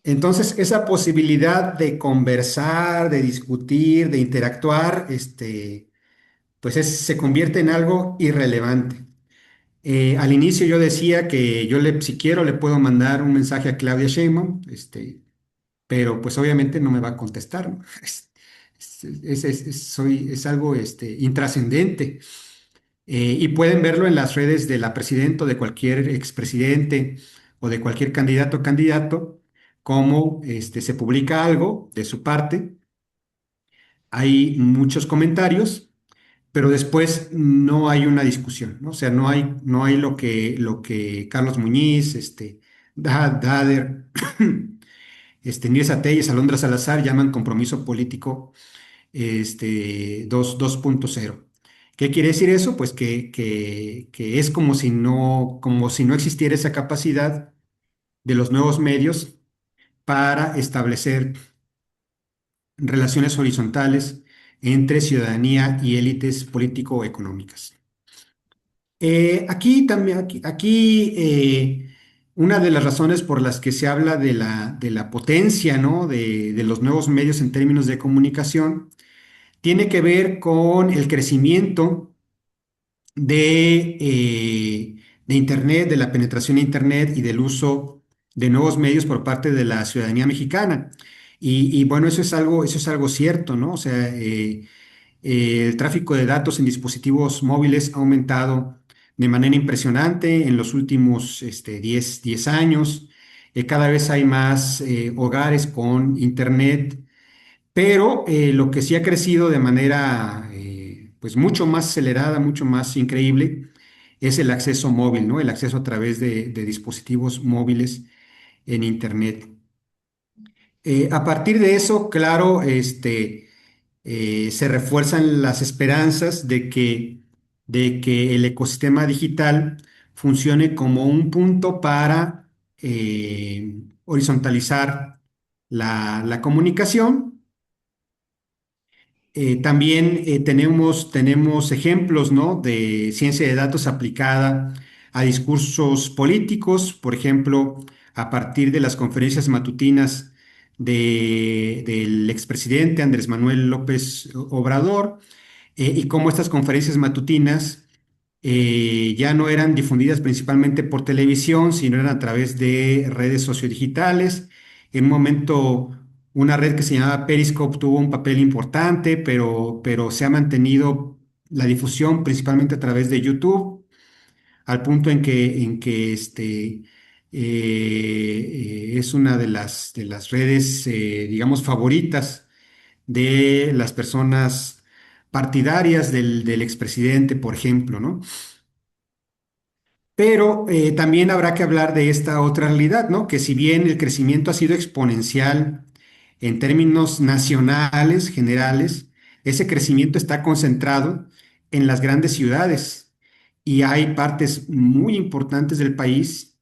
Entonces, esa posibilidad de conversar, de discutir, de interactuar, pues se convierte en algo irrelevante. Al inicio yo decía que si quiero, le puedo mandar un mensaje a Claudia Sheinbaum, pero pues obviamente no me va a contestar, ¿no? Es algo intrascendente. Y pueden verlo en las redes de la presidenta o de cualquier expresidente o de cualquier candidato o candidato, cómo se publica algo de su parte, hay muchos comentarios, pero después no hay una discusión, ¿no? O sea, no hay lo que Carlos Muñiz, Dader, Nils Telles, Alondra Salazar llaman compromiso político 2.0. ¿Qué quiere decir eso? Pues que es como si no existiera esa capacidad de los nuevos medios para establecer relaciones horizontales entre ciudadanía y élites político-económicas. Aquí también, una de las razones por las que se habla de la potencia, ¿no? de los nuevos medios en términos de comunicación tiene que ver con el crecimiento de Internet, de la penetración de Internet y del uso de nuevos medios por parte de la ciudadanía mexicana. Y bueno, eso es algo cierto, ¿no? O sea, el tráfico de datos en dispositivos móviles ha aumentado de manera impresionante en los últimos 10 años. Cada vez hay más hogares con Internet, pero lo que sí ha crecido de manera pues mucho más acelerada, mucho más increíble, es el acceso móvil, ¿no? El acceso a través de dispositivos móviles en Internet. A partir de eso, claro, se refuerzan las esperanzas de que el ecosistema digital funcione como un punto para horizontalizar la comunicación. También tenemos ejemplos, ¿no? de ciencia de datos aplicada a discursos políticos, por ejemplo, a partir de las conferencias matutinas del expresidente Andrés Manuel López Obrador, y cómo estas conferencias matutinas ya no eran difundidas principalmente por televisión, sino eran a través de redes sociodigitales. En un momento, una red que se llamaba Periscope tuvo un papel importante, pero se ha mantenido la difusión principalmente a través de YouTube, al punto en que es una de las redes, digamos, favoritas de las personas partidarias del expresidente, por ejemplo, ¿no? Pero también habrá que hablar de esta otra realidad, ¿no? Que si bien el crecimiento ha sido exponencial en términos nacionales, generales, ese crecimiento está concentrado en las grandes ciudades y hay partes muy importantes del país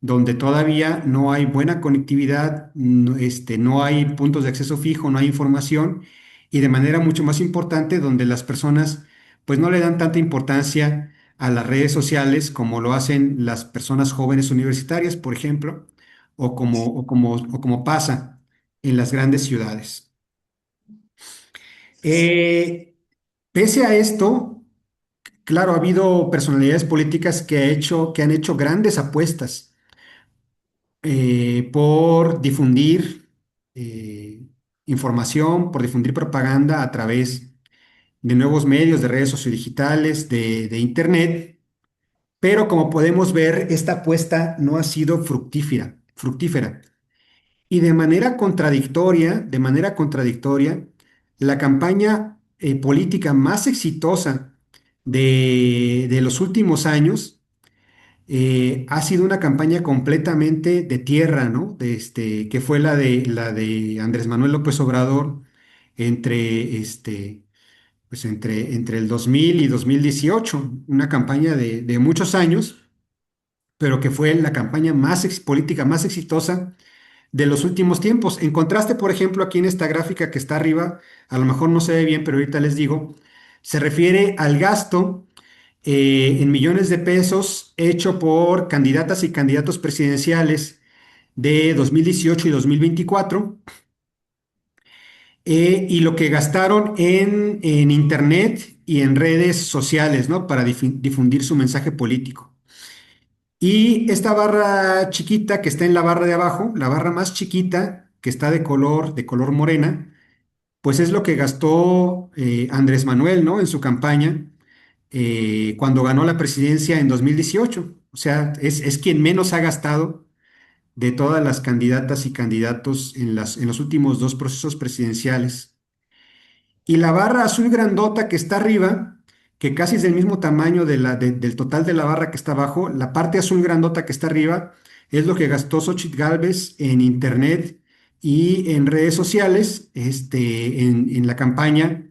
donde todavía no hay buena conectividad, no hay puntos de acceso fijo, no hay información y de manera mucho más importante donde las personas pues no le dan tanta importancia a las redes sociales como lo hacen las personas jóvenes universitarias, por ejemplo, o como pasa en las grandes ciudades. Eh, Pese a esto, claro, ha habido personalidades políticas que han hecho grandes apuestas por difundir información, por difundir propaganda a través de nuevos medios, de redes sociodigitales, de Internet. Pero como podemos ver, esta apuesta no ha sido fructífera. Y de manera contradictoria, la campaña política más exitosa de los últimos años ha sido una campaña completamente de tierra, ¿no? Que fue la de Andrés Manuel López Obrador entre pues entre el 2000 y 2018, una campaña de muchos años, pero que fue la campaña política más exitosa de los últimos tiempos. En contraste, por ejemplo, aquí en esta gráfica que está arriba, a lo mejor no se ve bien, pero ahorita les digo, se refiere al gasto en millones de pesos hecho por candidatas y candidatos presidenciales de 2018 y 2024, y lo que gastaron en Internet y en redes sociales, ¿no? Para difundir su mensaje político. Y esta barra chiquita que está en la barra de abajo, la barra más chiquita que está de color morena, pues es lo que gastó Andrés Manuel, ¿no? En su campaña cuando ganó la presidencia en 2018. O sea, es quien menos ha gastado de todas las candidatas y candidatos en los últimos dos procesos presidenciales. Y la barra azul grandota que está arriba, que casi es del mismo tamaño del total de la barra que está abajo, la parte azul grandota que está arriba es lo que gastó Xóchitl Gálvez en internet y en redes sociales, en la campaña,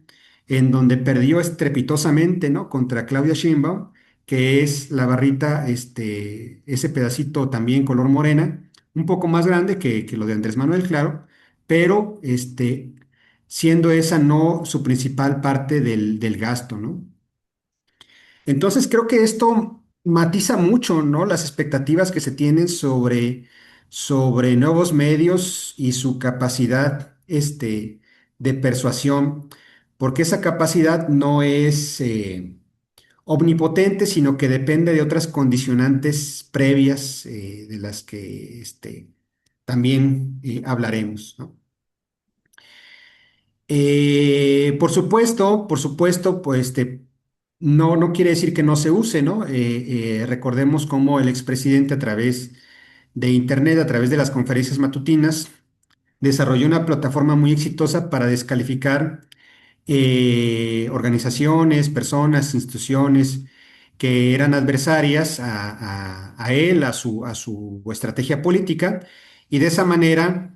en donde perdió estrepitosamente, ¿no? Contra Claudia Sheinbaum, que es la barrita, ese pedacito también color morena, un poco más grande que lo de Andrés Manuel, claro, pero siendo esa no su principal parte del gasto, ¿no? Entonces creo que esto matiza mucho, ¿no? Las expectativas que se tienen sobre nuevos medios y su capacidad, de persuasión, porque esa capacidad no es omnipotente, sino que depende de otras condicionantes previas de las que también hablaremos, ¿no? Por supuesto, pues no quiere decir que no se use, ¿no? Recordemos cómo el expresidente a través de Internet, a través de las conferencias matutinas, desarrolló una plataforma muy exitosa para descalificar organizaciones, personas, instituciones que eran adversarias a él, a su estrategia política, y de esa manera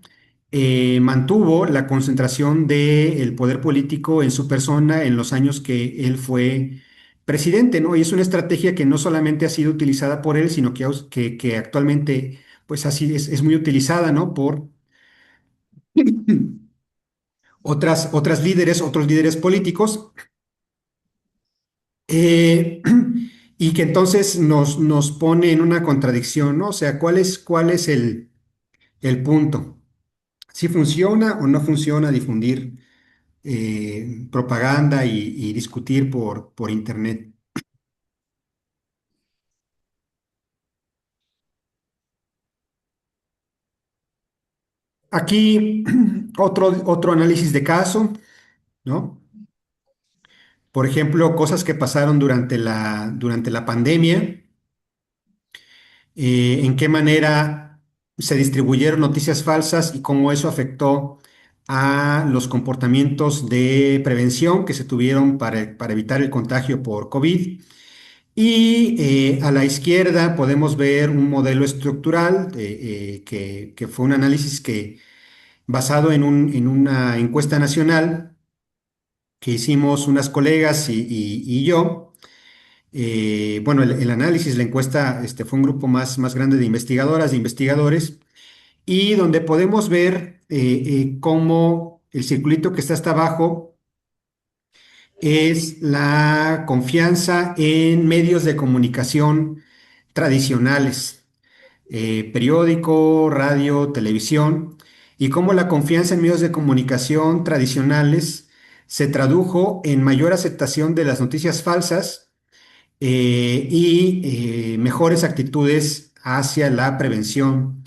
mantuvo la concentración del poder político en su persona en los años que él fue presidente, ¿no? Y es una estrategia que no solamente ha sido utilizada por él, sino que actualmente, pues así es muy utilizada, ¿no? Por otros líderes políticos, eh, y que entonces nos pone en una contradicción, ¿no? O sea, ¿cuál es el punto? ¿Si funciona o no funciona difundir propaganda y discutir por Internet? Aquí otro análisis de caso, ¿no? Por ejemplo, cosas que pasaron durante la pandemia, en qué manera se distribuyeron noticias falsas y cómo eso afectó a los comportamientos de prevención que se tuvieron para evitar el contagio por COVID. Y a la izquierda podemos ver un modelo estructural que fue un análisis basado en una encuesta nacional que hicimos unas colegas y yo. Bueno, el análisis, la encuesta, fue un grupo más grande de investigadoras, de investigadores, y donde podemos ver cómo el circulito que está hasta abajo es la confianza en medios de comunicación tradicionales, periódico, radio, televisión, y cómo la confianza en medios de comunicación tradicionales se tradujo en mayor aceptación de las noticias falsas y mejores actitudes hacia la prevención.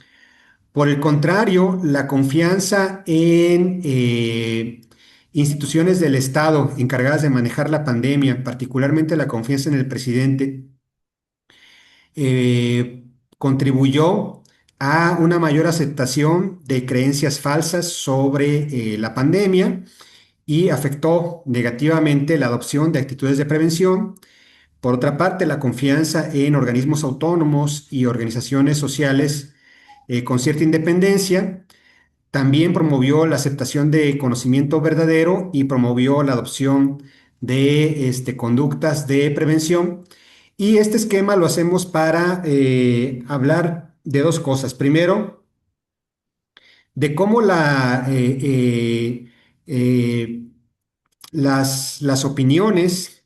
Por el contrario, la confianza en instituciones del Estado encargadas de manejar la pandemia, particularmente la confianza en el presidente, eh, contribuyó a una mayor aceptación de creencias falsas sobre la pandemia y afectó negativamente la adopción de actitudes de prevención. Por otra parte, la confianza en organismos autónomos y organizaciones sociales con cierta independencia también promovió la aceptación de conocimiento verdadero y promovió la adopción de conductas de prevención. Y este esquema lo hacemos para hablar de dos cosas. Primero, de cómo eh, las opiniones,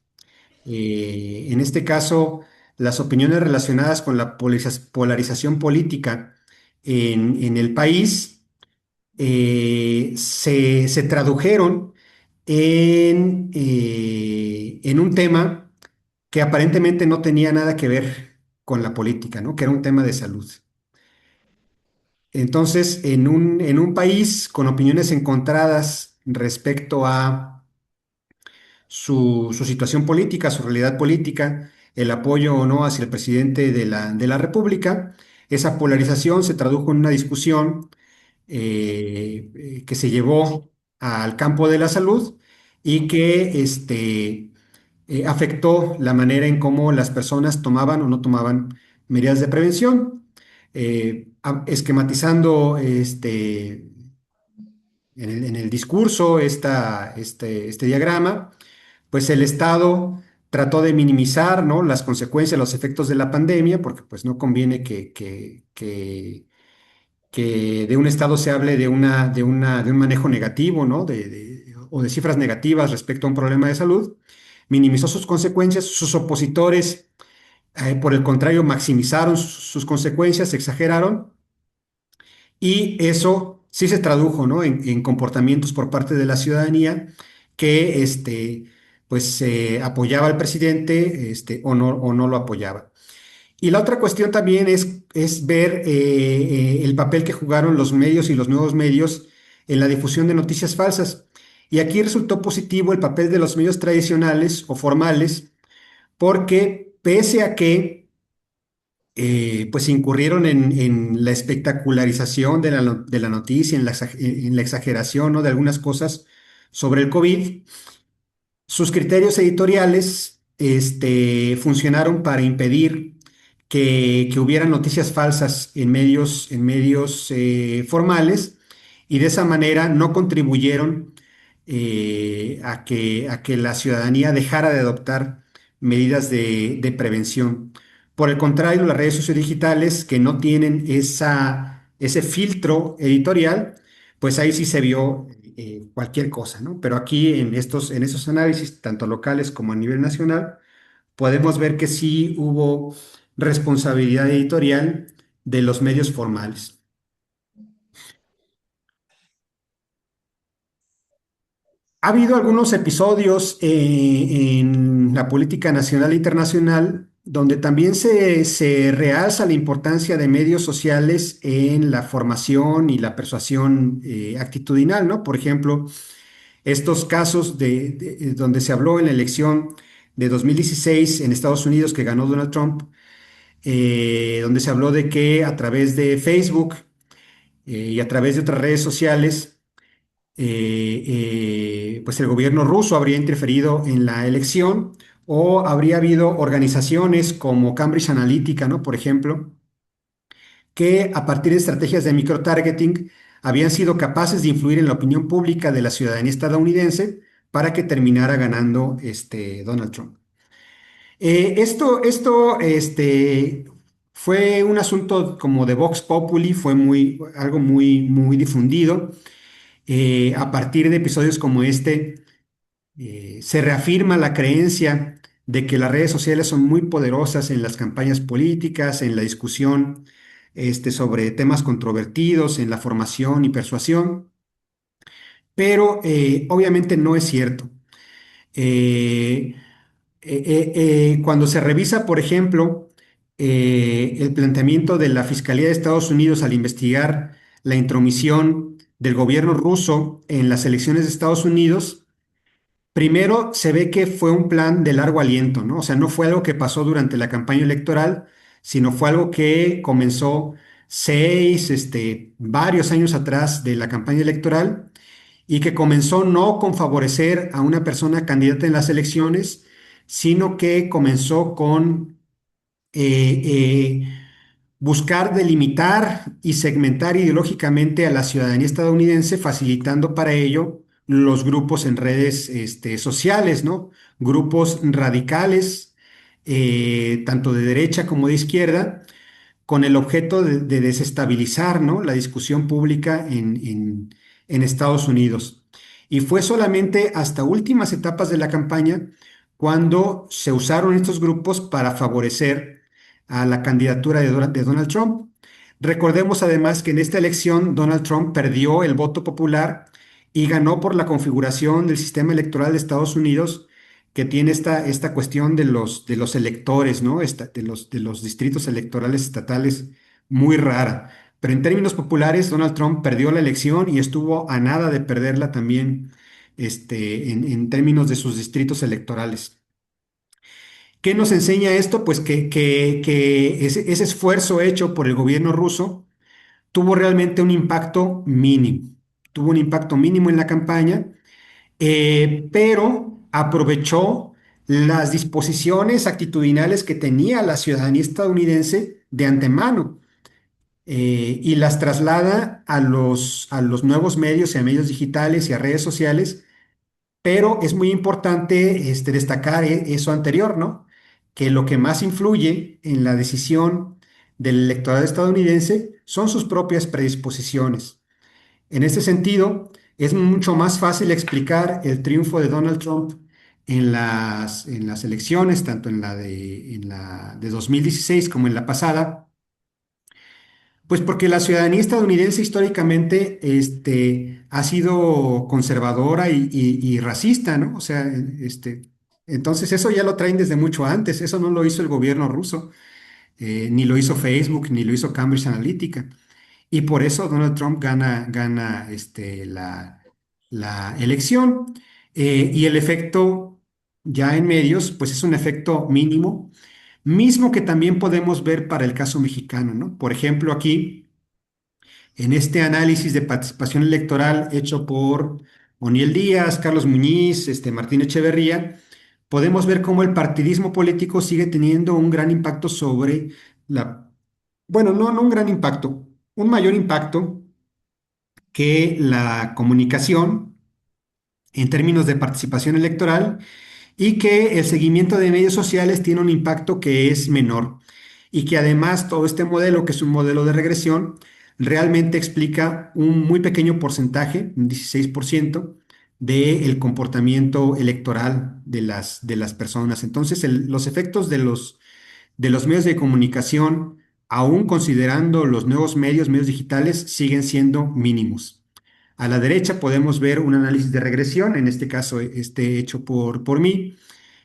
en este caso, las opiniones relacionadas con la polarización política en el país, se tradujeron en un tema que aparentemente no tenía nada que ver con la política, ¿no? Que era un tema de salud. Entonces, en un país con opiniones encontradas respecto a su situación política, su realidad política, el apoyo o no hacia el presidente de la República, esa polarización se tradujo en una discusión que se llevó al campo de la salud y que afectó la manera en cómo las personas tomaban o no tomaban medidas de prevención. Esquematizando en el discurso este diagrama, pues el Estado trató de minimizar, ¿no?, las consecuencias, los efectos de la pandemia, porque pues no conviene que de un Estado se hable de un manejo negativo, ¿no? O de cifras negativas respecto a un problema de salud. Minimizó sus consecuencias, sus opositores, por el contrario, maximizaron sus consecuencias, exageraron, y eso sí se tradujo, ¿no?, en comportamientos por parte de la ciudadanía que pues apoyaba al presidente o no lo apoyaba. Y la otra cuestión también es ver el papel que jugaron los medios y los nuevos medios en la difusión de noticias falsas. Y aquí resultó positivo el papel de los medios tradicionales o formales, porque pese a que pues incurrieron en la espectacularización de la noticia, en la exageración, ¿no?, de algunas cosas sobre el COVID, sus criterios editoriales funcionaron para impedir que hubiera noticias falsas en medios formales, y de esa manera no contribuyeron a que la ciudadanía dejara de adoptar medidas de prevención. Por el contrario, las redes sociodigitales, que no tienen ese filtro editorial, pues ahí sí se vio cualquier cosa, ¿no? Pero aquí en esos análisis, tanto locales como a nivel nacional, podemos ver que sí hubo responsabilidad editorial de los medios formales. Ha habido algunos episodios en la política nacional e internacional donde también se realza la importancia de medios sociales en la formación y la persuasión actitudinal, ¿no? Por ejemplo, estos casos donde se habló en la elección de 2016 en Estados Unidos, que ganó Donald Trump, donde se habló de que a través de Facebook y a través de otras redes sociales, pues el gobierno ruso habría interferido en la elección, o habría habido organizaciones como Cambridge Analytica, ¿no?, por ejemplo, que a partir de estrategias de microtargeting habían sido capaces de influir en la opinión pública de la ciudadanía estadounidense para que terminara ganando Donald Trump. Esto fue un asunto como de Vox Populi, fue algo muy, muy difundido. A partir de episodios como este, se reafirma la creencia de que las redes sociales son muy poderosas en las campañas políticas, en la discusión sobre temas controvertidos, en la formación y persuasión, pero obviamente no es cierto. Eh, Cuando se revisa, por ejemplo, el planteamiento de la Fiscalía de Estados Unidos al investigar la intromisión del gobierno ruso en las elecciones de Estados Unidos, primero se ve que fue un plan de largo aliento, ¿no? O sea, no fue algo que pasó durante la campaña electoral, sino fue algo que comenzó varios años atrás de la campaña electoral, y que comenzó no con favorecer a una persona candidata en las elecciones, sino que comenzó con eh, eh, buscar delimitar y segmentar ideológicamente a la ciudadanía estadounidense, facilitando para ello los grupos en redes sociales, ¿no? Grupos radicales, tanto de derecha como de izquierda, con el objeto de desestabilizar, ¿no? La discusión pública en Estados Unidos. Y fue solamente hasta últimas etapas de la campaña cuando se usaron estos grupos para favorecer a la candidatura de Donald Trump. Recordemos además que en esta elección Donald Trump perdió el voto popular y ganó por la configuración del sistema electoral de Estados Unidos, que tiene esta cuestión de los electores, ¿no? De los distritos electorales estatales muy rara. Pero en términos populares, Donald Trump perdió la elección y estuvo a nada de perderla también en términos de sus distritos electorales. ¿Qué nos enseña esto? Pues que ese esfuerzo hecho por el gobierno ruso tuvo realmente un impacto mínimo. Tuvo un impacto mínimo en la campaña, pero aprovechó las disposiciones actitudinales que tenía la ciudadanía estadounidense de antemano, y las traslada a los nuevos medios y a medios digitales y a redes sociales, pero es muy importante destacar eso anterior, ¿no? Que lo que más influye en la decisión del electorado estadounidense son sus propias predisposiciones. En este sentido, es mucho más fácil explicar el triunfo de Donald Trump en las elecciones, tanto en la de 2016 como en la pasada, pues porque la ciudadanía estadounidense históricamente ha sido conservadora y racista, ¿no? O sea, entonces eso ya lo traen desde mucho antes, eso no lo hizo el gobierno ruso, ni lo hizo Facebook, ni lo hizo Cambridge Analytica. Y por eso Donald Trump gana la elección. Y el efecto ya en medios, pues es un efecto mínimo, mismo que también podemos ver para el caso mexicano, ¿no? Por ejemplo, aquí, en este análisis de participación electoral hecho por Oniel Díaz, Carlos Muñiz, Martín Echeverría, podemos ver cómo el partidismo político sigue teniendo un gran impacto sobre bueno, no un gran impacto, un mayor impacto que la comunicación en términos de participación electoral, y que el seguimiento de medios sociales tiene un impacto que es menor, y que además todo este modelo, que es un modelo de regresión, realmente explica un muy pequeño porcentaje, un 16%, del comportamiento electoral de las personas. Entonces, los efectos de los medios de comunicación, aún considerando los nuevos medios digitales, siguen siendo mínimos. A la derecha podemos ver un análisis de regresión, en este caso hecho por mí,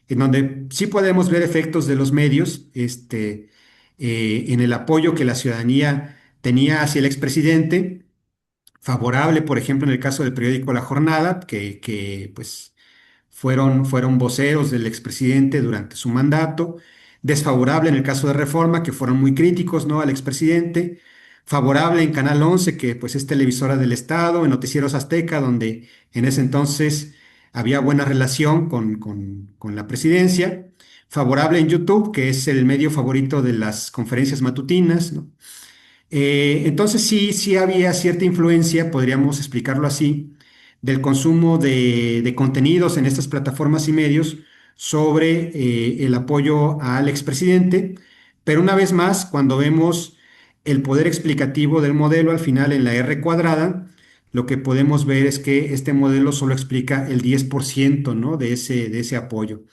en donde sí podemos ver efectos de los medios en el apoyo que la ciudadanía tenía hacia el expresidente, favorable, por ejemplo, en el caso del periódico La Jornada, pues fueron voceros del expresidente durante su mandato; desfavorable en el caso de Reforma, que fueron muy críticos, ¿no?, al expresidente; favorable en Canal 11, que pues es televisora del Estado; en Noticieros Azteca, donde en ese entonces había buena relación con la presidencia; favorable en YouTube, que es el medio favorito de las conferencias matutinas, ¿no? Entonces sí había cierta influencia, podríamos explicarlo así, del consumo de contenidos en estas plataformas y medios sobre el apoyo al expresidente. Pero una vez más, cuando vemos el poder explicativo del modelo al final en la R cuadrada, lo que podemos ver es que este modelo solo explica el 10%, ¿no?, de ese apoyo.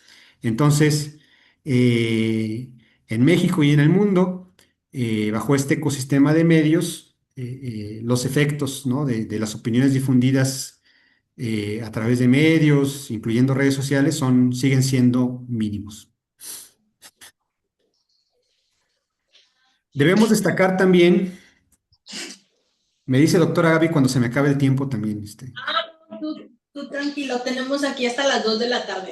Entonces, en México y en el mundo, bajo este ecosistema de medios, los efectos, ¿no?, de las opiniones difundidas a través de medios, incluyendo redes sociales, siguen siendo mínimos. Debemos destacar también, me dice doctora Gaby cuando se me acabe el tiempo también. Tú tranquilo, tenemos aquí hasta las 2 de la tarde.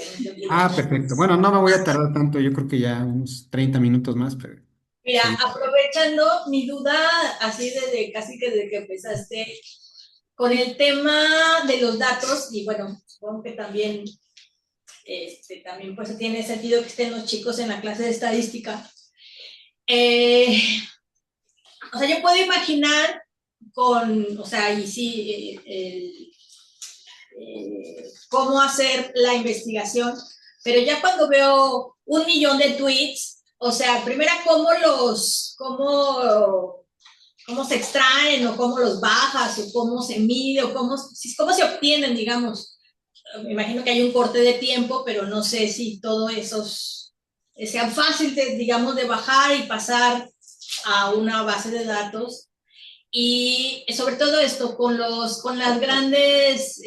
Perfecto. Bueno, no me voy a tardar tanto, yo creo que ya unos 30 minutos más, pero Mira, sí. aprovechando mi duda, así casi que desde que empezaste, con el tema de los datos, y bueno, supongo que también, también pues tiene sentido que estén los chicos en la clase de estadística. O sea, yo puedo imaginar y sí, cómo hacer la investigación, pero ya cuando veo 1 millón de tweets, o sea, primero cómo se extraen o cómo los bajas o cómo se mide o cómo se obtienen, digamos. Me imagino que hay un corte de tiempo, pero no sé si todo eso sea fácil, digamos, de bajar y pasar a una base de datos. Y sobre todo esto, con las grandes,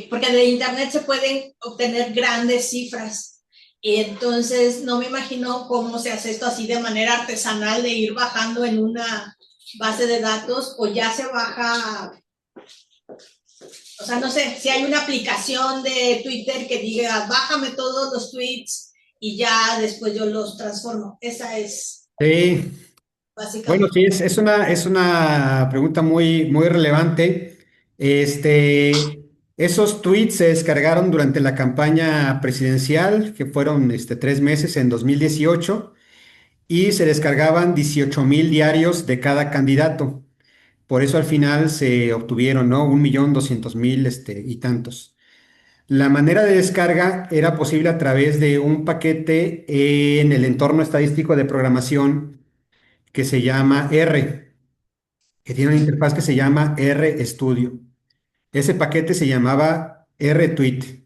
porque de internet se pueden obtener grandes cifras. Entonces, no me imagino cómo se hace esto así de manera artesanal, de ir bajando en una base de datos, o ya se baja, o sea, no sé, si hay una aplicación de Twitter que diga, bájame todos los tweets y ya después yo los transformo. Esa es Sí, bueno, básicamente. sí, es una pregunta muy, muy relevante. Esos tweets se descargaron durante la campaña presidencial, que fueron 3 meses en 2018, y se descargaban 18,000 diarios de cada candidato. Por eso al final se obtuvieron, ¿no? 1,200,000, y tantos. La manera de descarga era posible a través de un paquete en el entorno estadístico de programación que se llama R, que tiene una interfaz que se llama RStudio. Ese paquete se llamaba RTweet.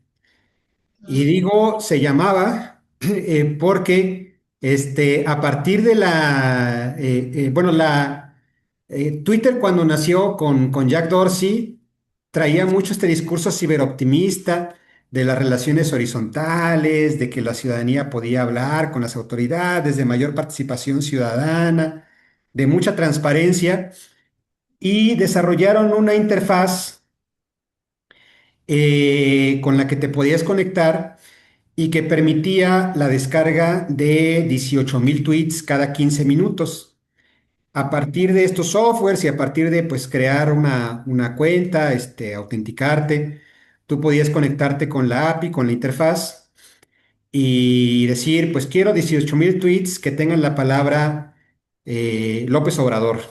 Y digo se llamaba porque a partir de bueno, Twitter cuando nació con Jack Dorsey traía mucho este discurso ciberoptimista de las relaciones horizontales, de que la ciudadanía podía hablar con las autoridades, de mayor participación ciudadana, de mucha transparencia, y desarrollaron una interfaz con la que te podías conectar y que permitía la descarga de 18,000 tweets cada 15 minutos. A partir de estos softwares y a partir de pues crear una cuenta, autenticarte, tú podías conectarte con la API, con la interfaz y decir, pues quiero 18,000 tweets que tengan la palabra López Obrador.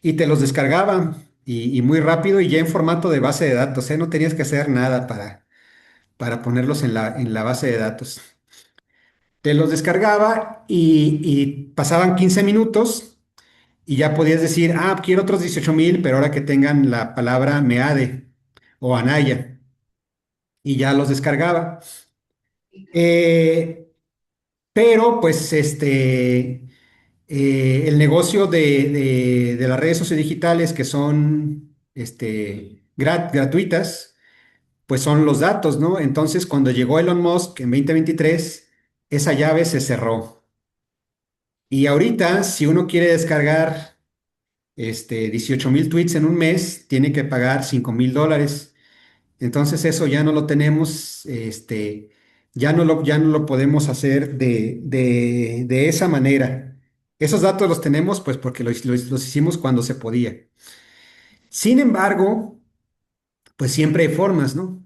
Y te los descargaba y muy rápido y ya en formato de base de datos, ¿eh? No tenías que hacer nada para ponerlos en la base de datos. Te los descargaba y pasaban 15 minutos y ya podías decir, ah, quiero otros 18,000, pero ahora que tengan la palabra Meade o Anaya, y ya los descargaba. Eh, pero pues el negocio de las redes sociodigitales que son gratuitas, pues son los datos, ¿no? Entonces, cuando llegó Elon Musk en 2023, esa llave se cerró. Y ahorita, si uno quiere descargar 18,000 tweets en un mes, tiene que pagar $5,000. Entonces, eso ya no lo tenemos, ya no lo podemos hacer de esa manera. Esos datos los tenemos, pues, porque los hicimos cuando se podía. Sin embargo, pues siempre hay formas, ¿no?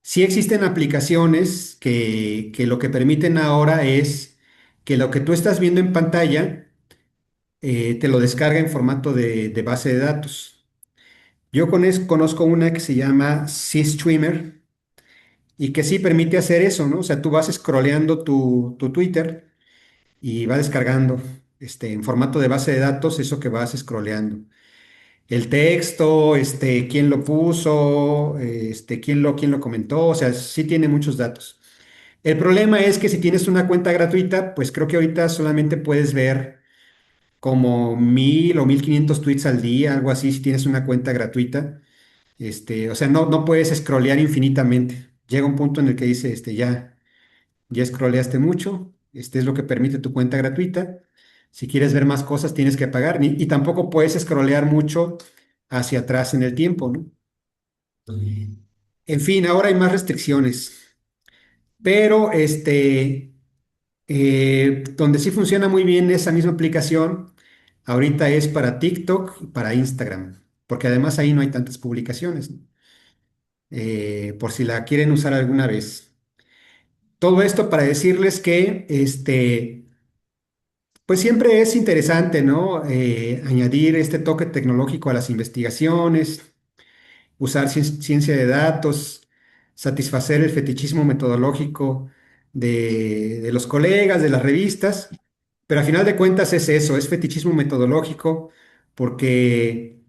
Sí existen aplicaciones que lo que permiten ahora es que lo que tú estás viendo en pantalla te lo descarga en formato de base de datos. Yo conozco una que se llama SeaStreamer y que sí permite hacer eso, ¿no? O sea, tú vas scrolleando tu Twitter y va descargando en formato de base de datos eso que vas scrolleando. El texto, quién lo puso, quién lo comentó, o sea, sí tiene muchos datos. El problema es que si tienes una cuenta gratuita, pues creo que ahorita solamente puedes ver como 1,000 o 1,500 tweets al día, algo así, si tienes una cuenta gratuita. O sea, no puedes scrollear infinitamente. Llega un punto en el que dice, ya scrolleaste mucho, este es lo que permite tu cuenta gratuita. Si quieres ver más cosas, tienes que pagar, y tampoco puedes scrollear mucho hacia atrás en el tiempo, ¿no? En fin, ahora hay más restricciones, pero donde sí funciona muy bien esa misma aplicación, ahorita es para TikTok y para Instagram, porque además ahí no hay tantas publicaciones, ¿no? Por si la quieren usar alguna vez. Todo esto para decirles que Pues siempre es interesante, ¿no? Añadir este toque tecnológico a las investigaciones, usar ciencia de datos, satisfacer el fetichismo metodológico de los colegas, de las revistas, pero a final de cuentas es eso, es fetichismo metodológico porque,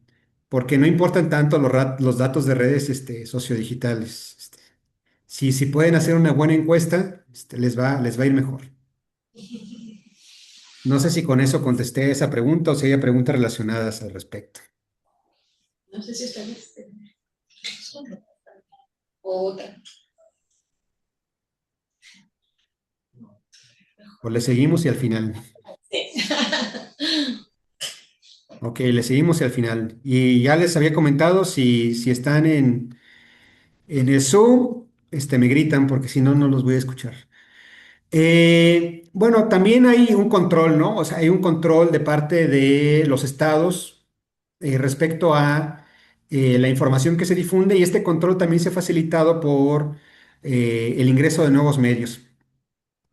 porque no importan tanto los datos de redes sociodigitales. Si pueden hacer una buena encuesta, les va a ir mejor. No sé si con eso contesté esa pregunta o si hay preguntas relacionadas al respecto. No sé si ustedes otra. O le seguimos y al final. Sí. Ok, le seguimos y al final. Y ya les había comentado, si están en el Zoom, me gritan porque si no, no los voy a escuchar. Bueno, también hay un control, ¿no? O sea, hay un control de parte de los estados respecto a la información que se difunde y este control también se ha facilitado por el ingreso de nuevos medios.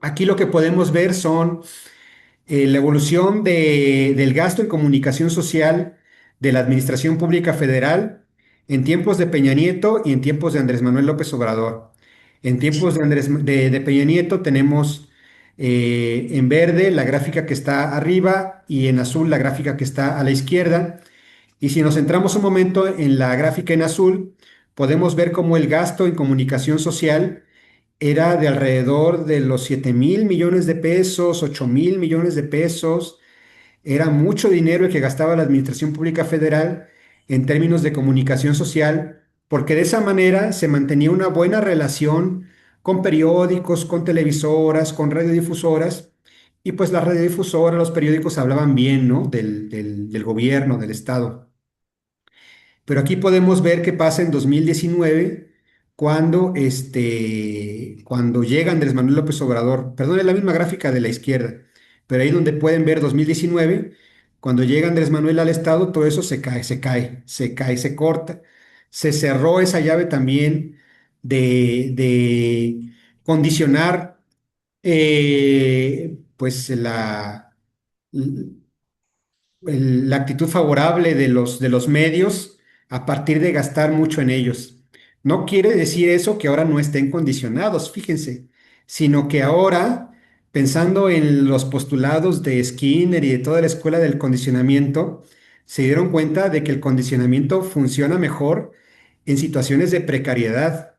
Aquí lo que podemos ver son la evolución del gasto en comunicación social de la Administración Pública Federal en tiempos de Peña Nieto y en tiempos de Andrés Manuel López Obrador. En tiempos de Peña Nieto tenemos en verde la gráfica que está arriba y en azul la gráfica que está a la izquierda. Y si nos centramos un momento en la gráfica en azul, podemos ver cómo el gasto en comunicación social era de alrededor de los 7.000 millones de pesos, 8.000 millones de pesos. Era mucho dinero el que gastaba la Administración Pública Federal en términos de comunicación social, porque de esa manera se mantenía una buena relación con periódicos, con televisoras, con radiodifusoras, y pues las radiodifusoras, los periódicos hablaban bien, ¿no? Del gobierno, del Estado. Pero aquí podemos ver qué pasa en 2019 cuando llega Andrés Manuel López Obrador. Perdón, es la misma gráfica de la izquierda, pero ahí donde pueden ver 2019, cuando llega Andrés Manuel al Estado, todo eso se cae, se cae, se cae, se corta. Se cerró esa llave también de condicionar pues la actitud favorable de los medios a partir de gastar mucho en ellos. No quiere decir eso que ahora no estén condicionados, fíjense, sino que ahora, pensando en los postulados de Skinner y de toda la escuela del condicionamiento, se dieron cuenta de que el condicionamiento funciona mejor en situaciones de precariedad.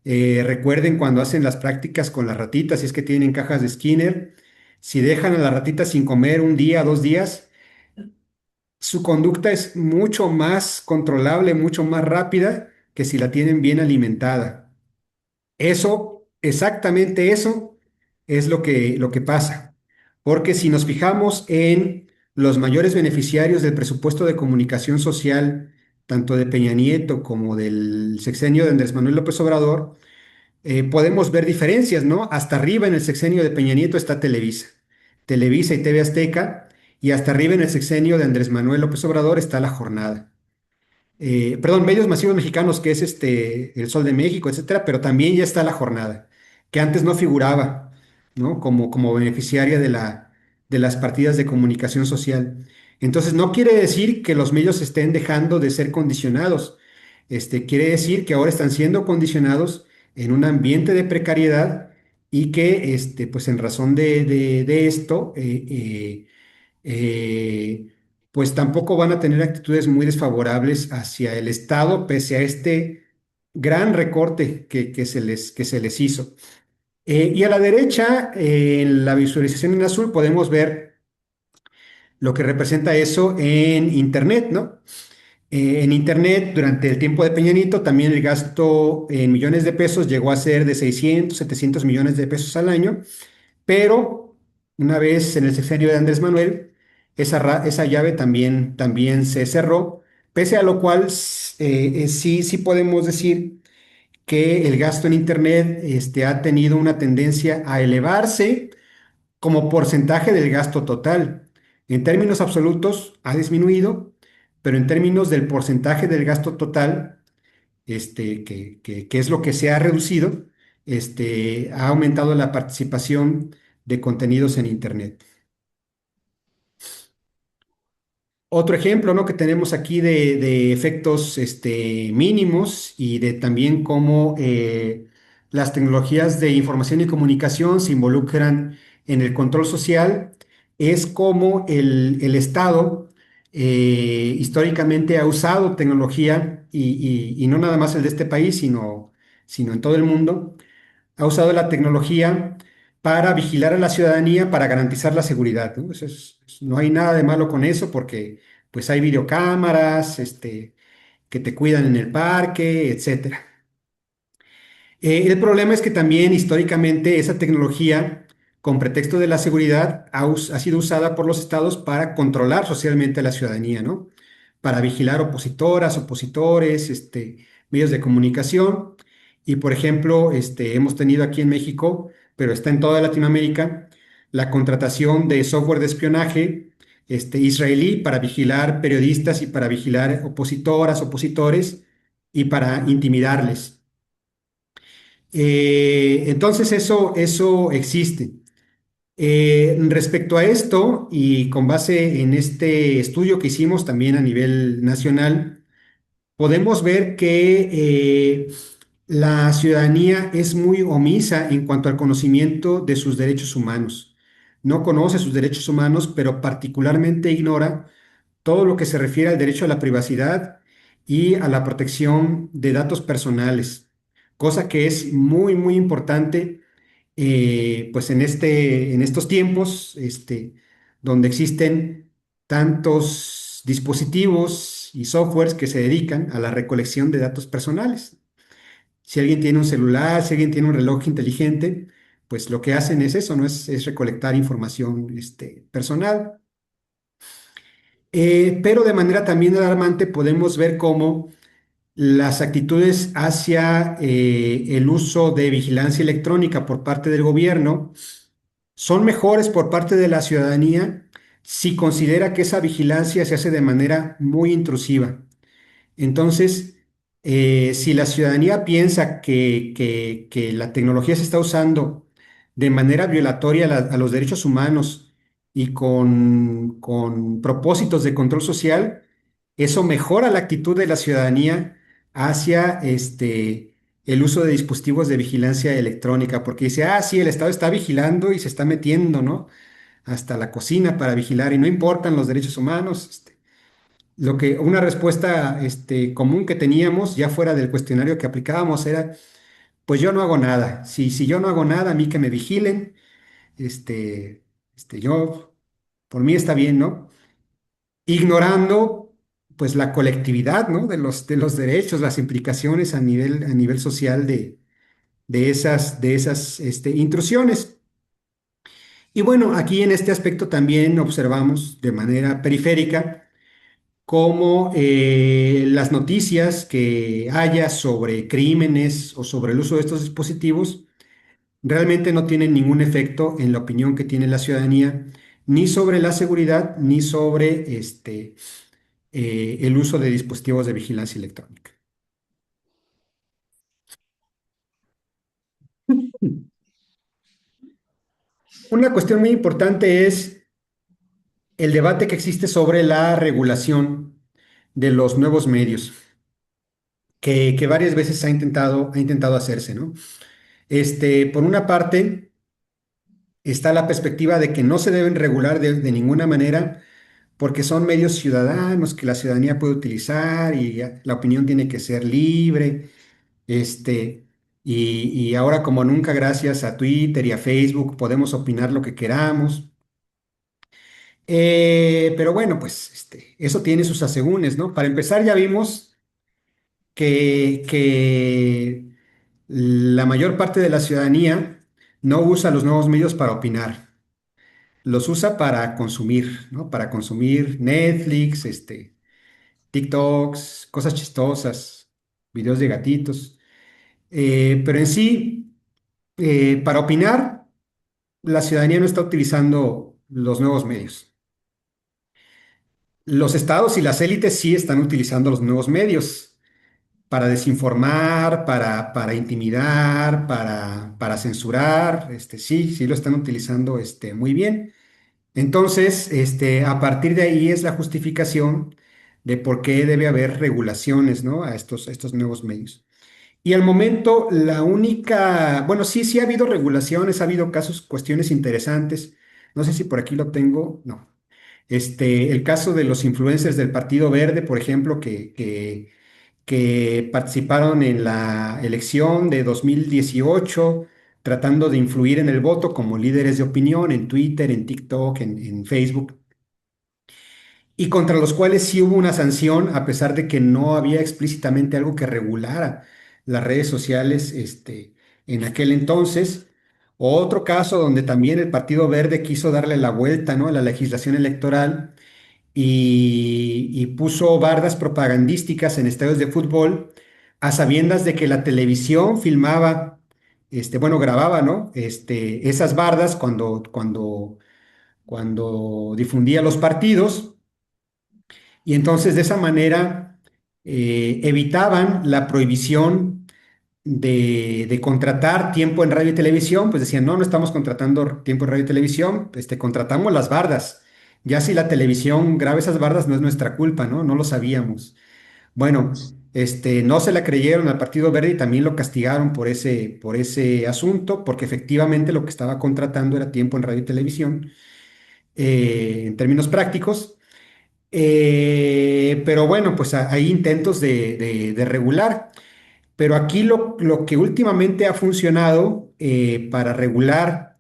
Recuerden cuando hacen las prácticas con las ratitas, si es que tienen cajas de Skinner, si dejan a la ratita sin comer un día, 2 días, su conducta es mucho más controlable, mucho más rápida que si la tienen bien alimentada. Eso, exactamente eso, es lo que pasa. Porque si nos fijamos en los mayores beneficiarios del presupuesto de comunicación social, tanto de Peña Nieto como del sexenio de Andrés Manuel López Obrador, podemos ver diferencias, ¿no? Hasta arriba en el sexenio de Peña Nieto está Televisa, Televisa y TV Azteca, y hasta arriba en el sexenio de Andrés Manuel López Obrador está La Jornada. Perdón, medios masivos mexicanos, que es El Sol de México, etcétera, pero también ya está La Jornada, que antes no figuraba, ¿no? Como beneficiaria de las partidas de comunicación social. Entonces, no quiere decir que los medios estén dejando de ser condicionados. Quiere decir que ahora están siendo condicionados en un ambiente de precariedad y que, pues en razón de esto, eh, pues tampoco van a tener actitudes muy desfavorables hacia el Estado, pese a este gran recorte que se les hizo. Y a la derecha, en la visualización en azul, podemos ver lo que representa eso en Internet, ¿no? En Internet, durante el tiempo de Peña Nieto, también el gasto en millones de pesos llegó a ser de 600, 700 millones de pesos al año, pero una vez en el sexenio de Andrés Manuel, esa llave también se cerró, pese a lo cual sí podemos decir que el gasto en Internet ha tenido una tendencia a elevarse como porcentaje del gasto total. En términos absolutos ha disminuido, pero en términos del porcentaje del gasto total, que es lo que se ha reducido, ha aumentado la participación de contenidos en Internet. Otro ejemplo, ¿no? que tenemos aquí de efectos mínimos y de también cómo las tecnologías de información y comunicación se involucran en el control social, es cómo el Estado históricamente ha usado tecnología y no nada más el de este país, sino en todo el mundo, ha usado la tecnología para vigilar a la ciudadanía, para garantizar la seguridad, ¿no? No hay nada de malo con eso porque pues hay videocámaras, que te cuidan en el parque, etcétera. El problema es que también históricamente esa tecnología, con pretexto de la seguridad, ha sido usada por los estados para controlar socialmente a la ciudadanía, ¿no? Para vigilar opositoras, opositores, medios de comunicación. Y por ejemplo, hemos tenido aquí en México, pero está en toda Latinoamérica, la contratación de software de espionaje, israelí para vigilar periodistas y para vigilar opositoras, opositores y para intimidarles. Entonces eso existe. Respecto a esto, y con base en este estudio que hicimos también a nivel nacional, podemos ver que la ciudadanía es muy omisa en cuanto al conocimiento de sus derechos humanos. No conoce sus derechos humanos, pero particularmente ignora todo lo que se refiere al derecho a la privacidad y a la protección de datos personales, cosa que es muy, muy importante, pues en estos tiempos, donde existen tantos dispositivos y softwares que se dedican a la recolección de datos personales. Si alguien tiene un celular, si alguien tiene un reloj inteligente, pues lo que hacen es eso, ¿no? Es recolectar información, personal. Pero de manera también alarmante podemos ver cómo las actitudes hacia el uso de vigilancia electrónica por parte del gobierno son mejores por parte de la ciudadanía si considera que esa vigilancia se hace de manera muy intrusiva. Entonces, si la ciudadanía piensa que la tecnología se está usando de manera violatoria a los derechos humanos y con propósitos de control social, eso mejora la actitud de la ciudadanía hacia el uso de dispositivos de vigilancia electrónica, porque dice, ah, sí, el Estado está vigilando y se está metiendo, ¿no? Hasta la cocina para vigilar y no importan los derechos humanos. Una respuesta común que teníamos, ya fuera del cuestionario que aplicábamos, era, pues yo no hago nada. Si yo no hago nada, a mí que me vigilen, yo, por mí está bien, ¿no? Ignorando, pues, la colectividad, ¿no? De los derechos, las implicaciones a nivel social de esas intrusiones. Y bueno, aquí en este aspecto también observamos de manera periférica cómo las noticias que haya sobre crímenes o sobre el uso de estos dispositivos realmente no tienen ningún efecto en la opinión que tiene la ciudadanía, ni sobre la seguridad, ni sobre el uso de dispositivos de vigilancia electrónica. Una cuestión muy importante es el debate que existe sobre la regulación de los nuevos medios, que varias veces ha intentado hacerse, ¿no? Por una parte, está la perspectiva de que no se deben regular de ninguna manera porque son medios ciudadanos que la ciudadanía puede utilizar y la opinión tiene que ser libre. Este, y ahora como nunca, gracias a Twitter y a Facebook, podemos opinar lo que queramos. Pero bueno, pues eso tiene sus asegúnes, ¿no? Para empezar, ya vimos que la mayor parte de la ciudadanía no usa los nuevos medios para opinar, los usa para consumir, ¿no? Para consumir Netflix, TikToks, cosas chistosas, videos de gatitos. Pero en sí, para opinar, la ciudadanía no está utilizando los nuevos medios. Los estados y las élites sí están utilizando los nuevos medios para desinformar, para intimidar, para censurar. Sí lo están utilizando muy bien. Entonces, a partir de ahí es la justificación de por qué debe haber regulaciones, ¿no? A estos nuevos medios. Y al momento, la única, bueno, sí, sí ha habido regulaciones, ha habido casos, cuestiones interesantes. No sé si por aquí lo tengo, no. El caso de los influencers del Partido Verde, por ejemplo, que participaron en la elección de 2018, tratando de influir en el voto como líderes de opinión en Twitter, en TikTok, en Facebook, y contra los cuales sí hubo una sanción, a pesar de que no había explícitamente algo que regulara las redes sociales, en aquel entonces. Otro caso donde también el Partido Verde quiso darle la vuelta, ¿no?, a la legislación electoral y puso bardas propagandísticas en estadios de fútbol a sabiendas de que la televisión filmaba, bueno, grababa, ¿no? Esas bardas cuando difundía los partidos, y entonces de esa manera evitaban la prohibición de contratar tiempo en radio y televisión. Pues decían, no, no estamos contratando tiempo en radio y televisión, contratamos las bardas. Ya si la televisión graba esas bardas no es nuestra culpa, ¿no? No lo sabíamos. Bueno, no se la creyeron al Partido Verde y también lo castigaron por ese asunto, porque efectivamente lo que estaba contratando era tiempo en radio y televisión, en términos prácticos. Pero bueno, pues hay intentos de regular. Pero aquí lo que últimamente ha funcionado para regular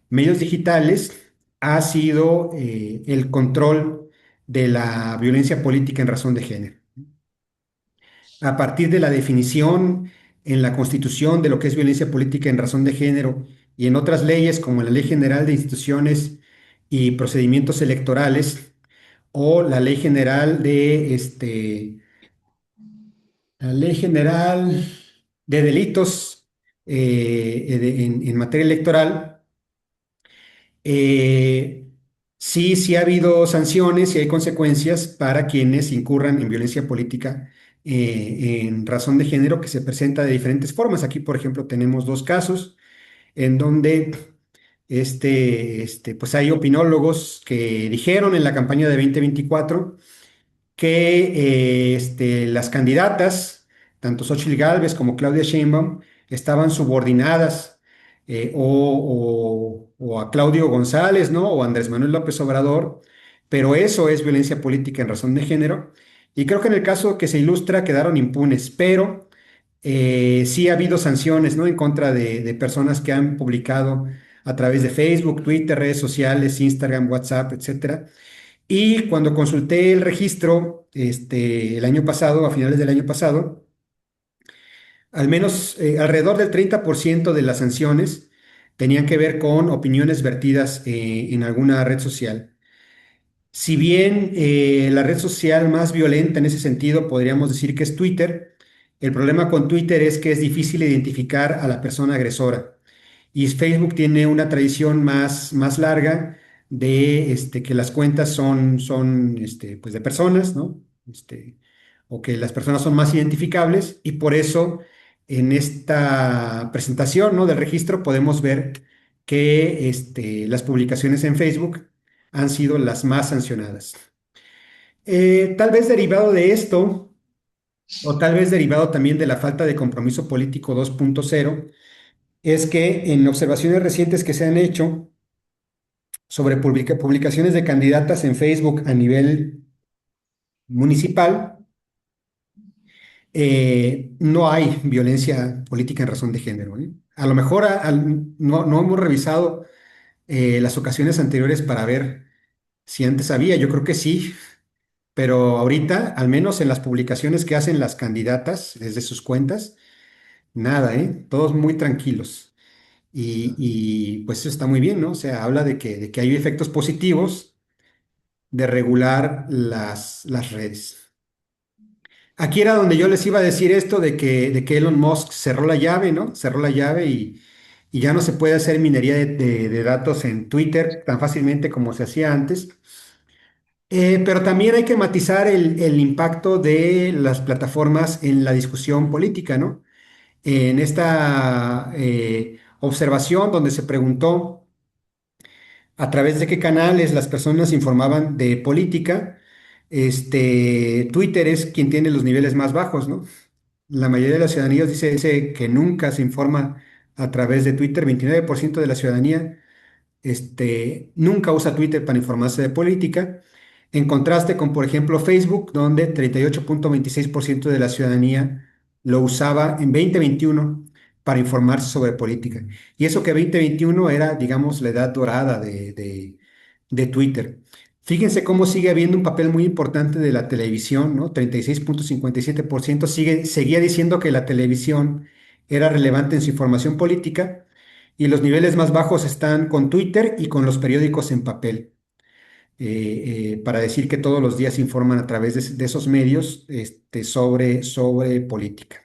medios digitales ha sido el control de la violencia política en razón de género. A partir de la definición en la Constitución de lo que es violencia política en razón de género y en otras leyes como la Ley General de Instituciones y Procedimientos Electorales o la Ley General la Ley General de Delitos en materia electoral. eh, sí, sí ha habido sanciones y hay consecuencias para quienes incurran en violencia política en razón de género, que se presenta de diferentes formas. Aquí, por ejemplo, tenemos dos casos en donde pues hay opinólogos que dijeron en la campaña de 2024 que las candidatas, tanto Xóchitl Gálvez como Claudia Sheinbaum, estaban subordinadas, o a Claudio González, ¿no? O a Andrés Manuel López Obrador, pero eso es violencia política en razón de género. Y creo que en el caso que se ilustra quedaron impunes, pero sí ha habido sanciones, ¿no?, en contra de personas que han publicado a través de Facebook, Twitter, redes sociales, Instagram, WhatsApp, etcétera. Y cuando consulté el registro, el año pasado, a finales del año pasado, al menos alrededor del 30% de las sanciones tenían que ver con opiniones vertidas en alguna red social. Si bien la red social más violenta en ese sentido podríamos decir que es Twitter, el problema con Twitter es que es difícil identificar a la persona agresora. Y Facebook tiene una tradición más larga de que las cuentas son pues de personas, ¿no? O que las personas son más identificables, y por eso en esta presentación, ¿no?, del registro podemos ver que las publicaciones en Facebook han sido las más sancionadas. Tal vez derivado de esto, o tal vez derivado también de la falta de compromiso político 2.0, es que en observaciones recientes que se han hecho sobre publicaciones de candidatas en Facebook a nivel municipal, no hay violencia política en razón de género, ¿eh? A lo mejor no hemos revisado las ocasiones anteriores para ver si antes había. Yo creo que sí, pero ahorita, al menos en las publicaciones que hacen las candidatas desde sus cuentas, nada, ¿eh? Todos muy tranquilos. Pues eso está muy bien, ¿no? O sea, habla de que hay efectos positivos de regular las redes. Aquí era donde yo les iba a decir esto de que Elon Musk cerró la llave, ¿no? Cerró la llave y ya no se puede hacer minería de datos en Twitter tan fácilmente como se hacía antes. Pero también hay que matizar el impacto de las plataformas en la discusión política, ¿no? En esta observación donde se preguntó a través de qué canales las personas informaban de política. Twitter es quien tiene los niveles más bajos, ¿no? La mayoría de la ciudadanía dice que nunca se informa a través de Twitter. 29% de la ciudadanía nunca usa Twitter para informarse de política, en contraste con, por ejemplo, Facebook, donde 38,26% de la ciudadanía lo usaba en 2021 para informarse sobre política. Y eso que 2021 era, digamos, la edad dorada de Twitter. Fíjense cómo sigue habiendo un papel muy importante de la televisión, ¿no? 36,57% seguía diciendo que la televisión era relevante en su información política, y los niveles más bajos están con Twitter y con los periódicos en papel, para decir que todos los días informan a través de esos medios sobre política.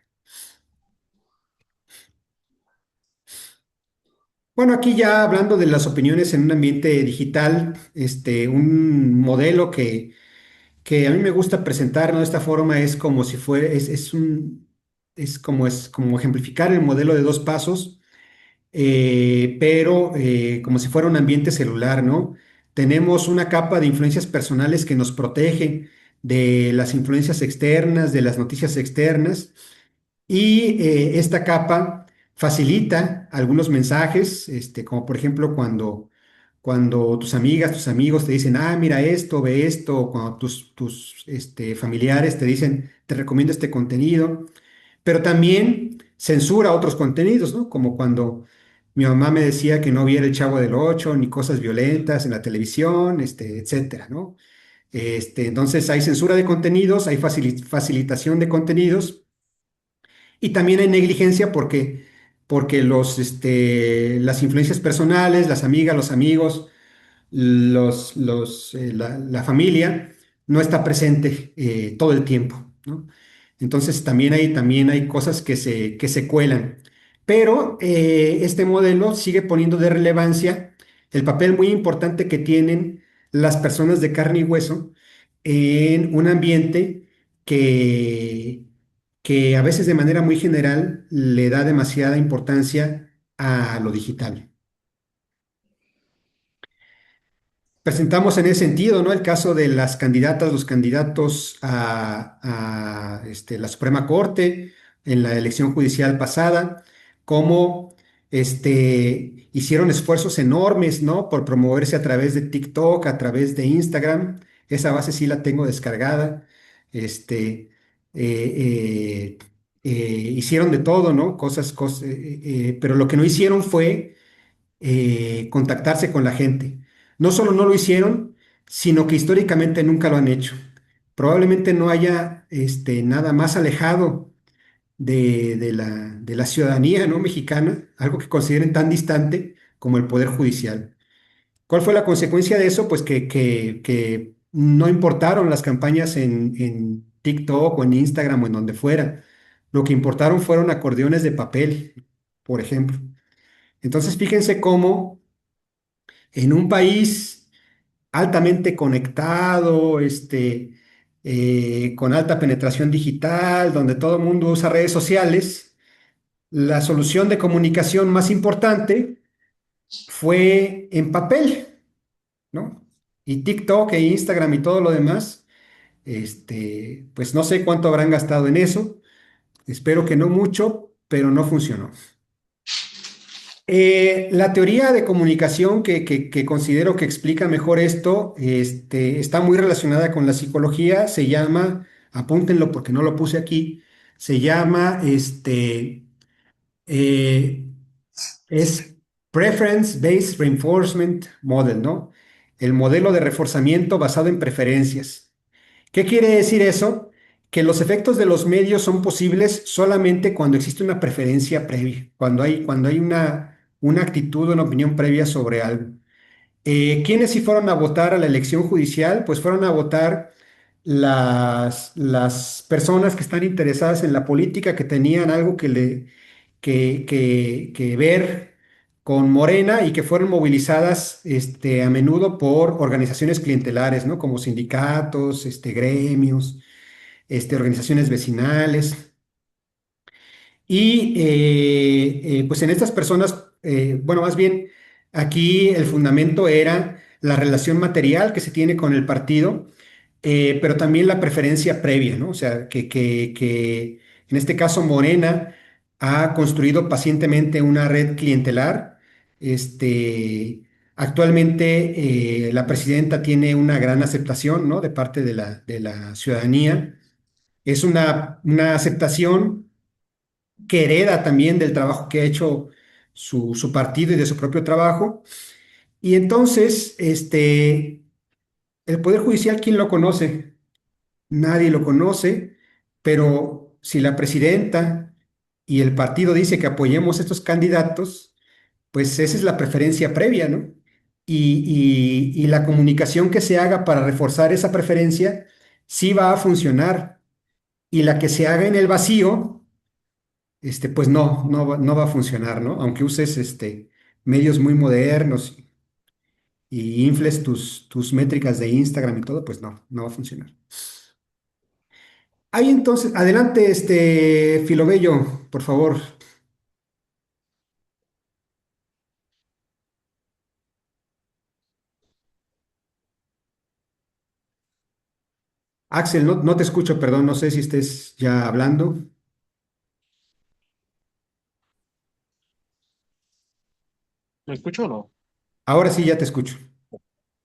Bueno, aquí ya hablando de las opiniones en un ambiente digital, un modelo que a mí me gusta presentar, ¿no? De esta forma es como si fuera, es como ejemplificar el modelo de dos pasos, pero como si fuera un ambiente celular, ¿no? Tenemos una capa de influencias personales que nos protege de las influencias externas, de las noticias externas, y esta capa facilita algunos mensajes, como por ejemplo cuando tus amigas, tus amigos te dicen, ah, mira esto, ve esto, o cuando tus familiares te dicen, te recomiendo este contenido, pero también censura otros contenidos, ¿no? Como cuando mi mamá me decía que no viera el Chavo del Ocho ni cosas violentas en la televisión, etcétera, ¿no? Entonces hay censura de contenidos, hay facilitación de contenidos, y también hay negligencia porque las influencias personales, las amigas, los amigos, la familia no está presente todo el tiempo, ¿no? Entonces también hay cosas que se cuelan. Pero este modelo sigue poniendo de relevancia el papel muy importante que tienen las personas de carne y hueso en un ambiente que, que a veces de manera muy general le da demasiada importancia a lo digital. Presentamos en ese sentido, ¿no? El caso de las candidatas, los candidatos a la Suprema Corte en la elección judicial pasada, cómo hicieron esfuerzos enormes, ¿no? Por promoverse a través de TikTok, a través de Instagram. Esa base sí la tengo descargada. Este, eh, Hicieron de todo, ¿no? Pero lo que no hicieron fue contactarse con la gente. No solo no lo hicieron, sino que históricamente nunca lo han hecho. Probablemente no haya nada más alejado de la ciudadanía, ¿no? Mexicana, algo que consideren tan distante como el Poder Judicial. ¿Cuál fue la consecuencia de eso? Pues que no importaron las campañas en TikTok o en Instagram o en donde fuera. Lo que importaron fueron acordeones de papel, por ejemplo. Entonces, fíjense cómo en un país altamente conectado, con alta penetración digital, donde todo el mundo usa redes sociales, la solución de comunicación más importante fue en papel, ¿no? Y TikTok e Instagram y todo lo demás, pues no sé cuánto habrán gastado en eso, espero que no mucho, pero no funcionó. La teoría de comunicación que considero que explica mejor esto, está muy relacionada con la psicología, se llama, apúntenlo porque no lo puse aquí, se llama, eh, es Preference Based Reinforcement Model, ¿no? El modelo de reforzamiento basado en preferencias. ¿Qué quiere decir eso? Que los efectos de los medios son posibles solamente cuando existe una preferencia previa, cuando hay una actitud, una opinión previa sobre algo. ¿Quiénes sí fueron a votar a la elección judicial? Pues fueron a votar las personas que están interesadas en la política, que tenían algo que ver con Morena, y que fueron movilizadas a menudo por organizaciones clientelares, ¿no? Como sindicatos, gremios, organizaciones vecinales. Y pues en estas personas, bueno, más bien, Aquí el fundamento era la relación material que se tiene con el partido, pero también la preferencia previa, ¿no? O sea, que en este caso Morena ha construido pacientemente una red clientelar. Este, actualmente la presidenta tiene una gran aceptación, ¿no? De parte de la ciudadanía. Es una aceptación que hereda también del trabajo que ha hecho su partido y de su propio trabajo. Y entonces, el Poder Judicial, ¿quién lo conoce? Nadie lo conoce, pero si la presidenta y el partido dice que apoyemos estos candidatos, pues esa es la preferencia previa, ¿no? Y la comunicación que se haga para reforzar esa preferencia sí va a funcionar. Y la que se haga en el vacío, pues no va a funcionar, ¿no? Aunque uses medios muy modernos y infles tus métricas de Instagram y todo, pues no va a funcionar. Ahí entonces, adelante, Filobello, por favor. Axel, no te escucho, perdón, no sé si estés ya hablando. ¿Me escucho o no? Ahora sí ya te escucho.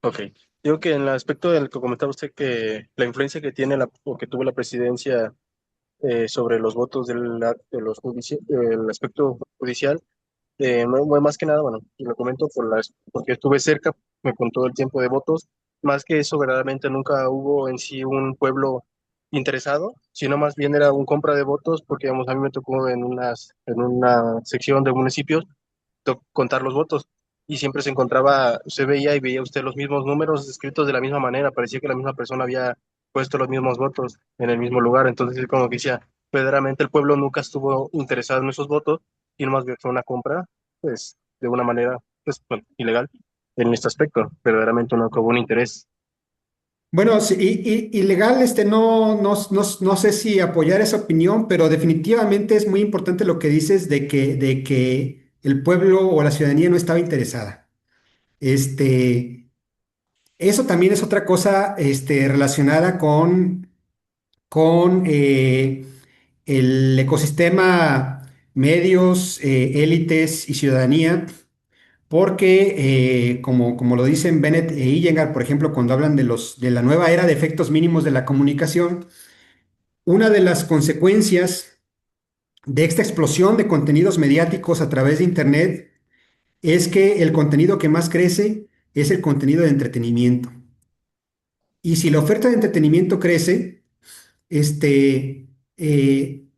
Ok. Digo que en el aspecto del que comentaba usted que la influencia que tiene o que tuvo la presidencia sobre los votos del aspecto judicial, más que nada, bueno, y lo comento porque estuve cerca, me contó el tiempo de votos, más que eso, verdaderamente nunca hubo en sí un pueblo interesado, sino más bien era un compra de votos, porque digamos, a mí me tocó en una sección de municipios contar los votos y siempre se encontraba, se veía y veía usted los mismos números escritos de la misma manera, parecía que la misma persona había puesto los mismos votos en el mismo lugar, entonces es como que decía, verdaderamente el pueblo nunca estuvo interesado en esos votos y más bien fue una compra, pues, de una manera, pues, bueno, ilegal en este aspecto, verdaderamente no hubo un interés. Bueno, sí, legal, no sé si apoyar esa opinión, pero definitivamente es muy importante lo que dices de que el pueblo o la ciudadanía no estaba interesada. Eso también es otra cosa, relacionada con el ecosistema medios, élites y ciudadanía, porque como lo dicen Bennett e Iyengar, por ejemplo, cuando hablan de la nueva era de efectos mínimos de la comunicación, una de las consecuencias de esta explosión de contenidos mediáticos a través de Internet es que el contenido que más crece es el contenido de entretenimiento. Y si la oferta de entretenimiento crece,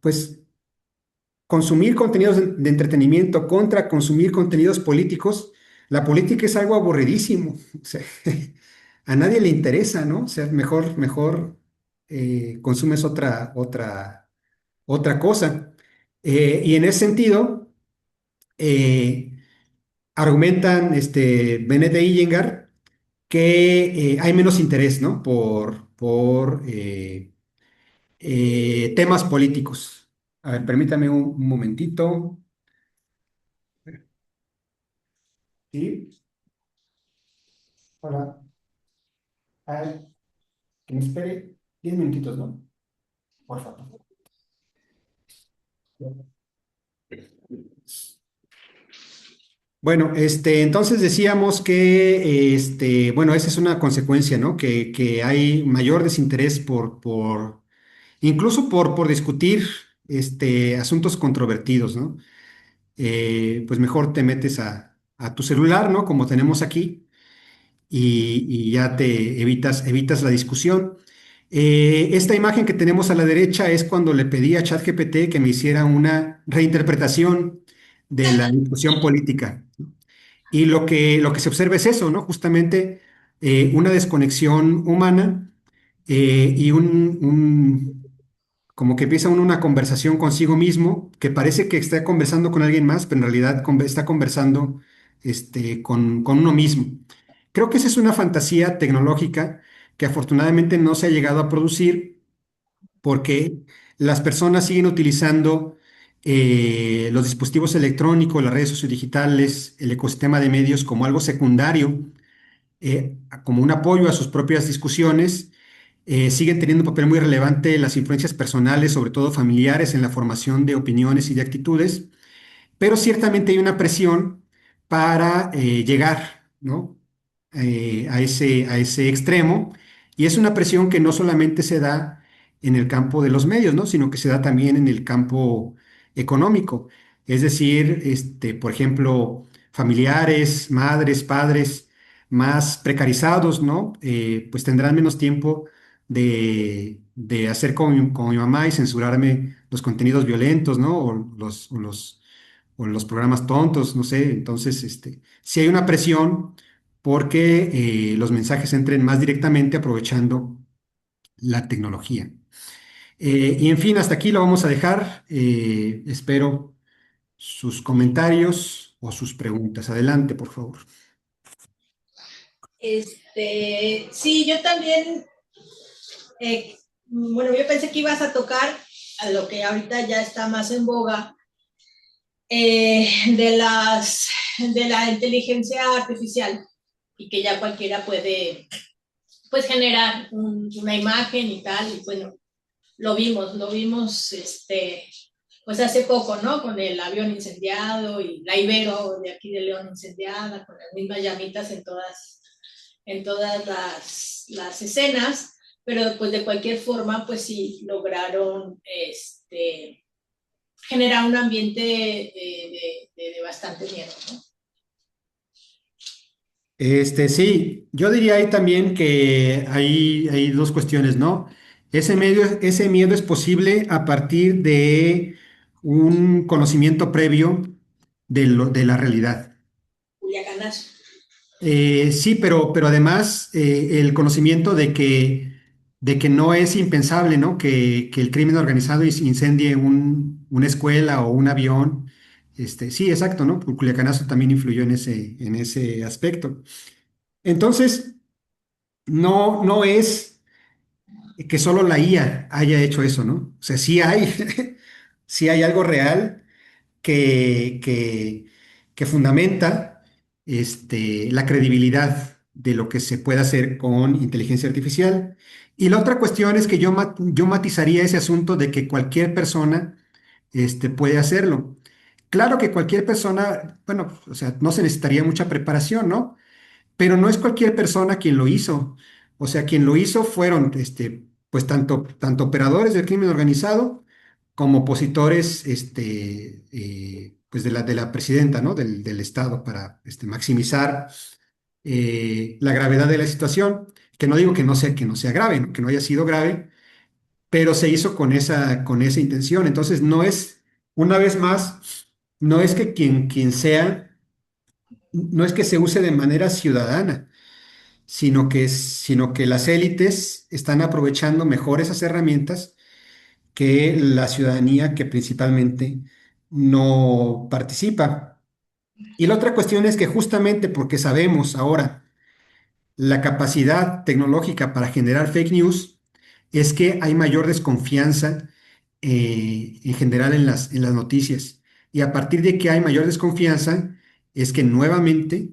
pues consumir contenidos de entretenimiento contra consumir contenidos políticos, la política es algo aburridísimo. O sea, a nadie le interesa, ¿no? O sea, mejor consumes otra cosa. Y en ese sentido, eh, argumentan Bennett e Iyengar que hay menos interés, ¿no? Por temas políticos. A ver, permítame un momentito. Sí, hola. A ver, que me espere 10 minutitos, ¿no? Por favor. Bueno, entonces decíamos que, bueno, esa es una consecuencia, ¿no? Que hay mayor desinterés incluso por discutir, asuntos controvertidos, ¿no? Pues mejor te metes a tu celular, ¿no? Como tenemos aquí, y ya te evitas la discusión. Esta imagen que tenemos a la derecha es cuando le pedí a ChatGPT que me hiciera una reinterpretación de la discusión política. Y lo que se observa es eso, ¿no? Justamente una desconexión humana, y como que empieza uno una conversación consigo mismo, que parece que está conversando con alguien más, pero en realidad está conversando con uno mismo. Creo que esa es una fantasía tecnológica que afortunadamente no se ha llegado a producir porque las personas siguen utilizando los dispositivos electrónicos, las redes sociodigitales, el ecosistema de medios como algo secundario, como un apoyo a sus propias discusiones. Siguen teniendo un papel muy relevante las influencias personales, sobre todo familiares, en la formación de opiniones y de actitudes, pero ciertamente hay una presión para llegar, ¿no? A ese extremo, y es una presión que no solamente se da en el campo de los medios, ¿no? Sino que se da también en el campo económico. Es decir, por ejemplo, familiares, madres, padres más precarizados, ¿no? Pues tendrán menos tiempo de hacer como mi mamá y censurarme los contenidos violentos, ¿no? O los programas tontos, no sé. Entonces, sí hay una presión porque los mensajes entren más directamente aprovechando la tecnología. Y en fin, hasta aquí lo vamos a dejar. Espero sus comentarios o sus preguntas. Adelante, por favor. Sí, yo también, bueno, yo pensé que ibas a tocar a lo que ahorita ya está más en boga, de la inteligencia artificial, y que ya cualquiera puede, pues, generar una imagen y tal. Y bueno, lo vimos, pues hace poco, ¿no? Con el avión incendiado y la Ibero de aquí de León incendiada, con las mismas llamitas en todas las escenas. Pero pues de cualquier forma, pues sí lograron generar un ambiente de bastante miedo, ¿no? Sí, yo diría ahí también que hay dos cuestiones, ¿no? Ese miedo es posible a partir de un conocimiento previo de la realidad. Culiacanazo. Sí, pero además el conocimiento de que no es impensable, ¿no? Que el crimen organizado incendie una escuela o un avión. Sí, exacto, ¿no? Culiacanazo también influyó en ese aspecto. Entonces, no es que solo la IA haya hecho eso, ¿no? O sea, sí hay, sí hay algo real que, que, que fundamenta la credibilidad de lo que se puede hacer con inteligencia artificial. Y la otra cuestión es que yo matizaría ese asunto de que cualquier persona puede hacerlo. Claro que cualquier persona, bueno, o sea, no se necesitaría mucha preparación, ¿no? Pero no es cualquier persona quien lo hizo. O sea, quien lo hizo fueron, pues tanto operadores del crimen organizado como opositores, pues de la presidenta, ¿no? Del Estado para maximizar la gravedad de la situación. Que no digo que no sea grave, ¿no? Que no haya sido grave, pero se hizo con esa intención. Entonces, una vez más, no es que quien sea, no es que se use de manera ciudadana, sino que las élites están aprovechando mejor esas herramientas que la ciudadanía que principalmente no participa. Y la otra cuestión es que justamente porque sabemos ahora la capacidad tecnológica para generar fake news, es que hay mayor desconfianza en general en las noticias. Y a partir de que hay mayor desconfianza, es que nuevamente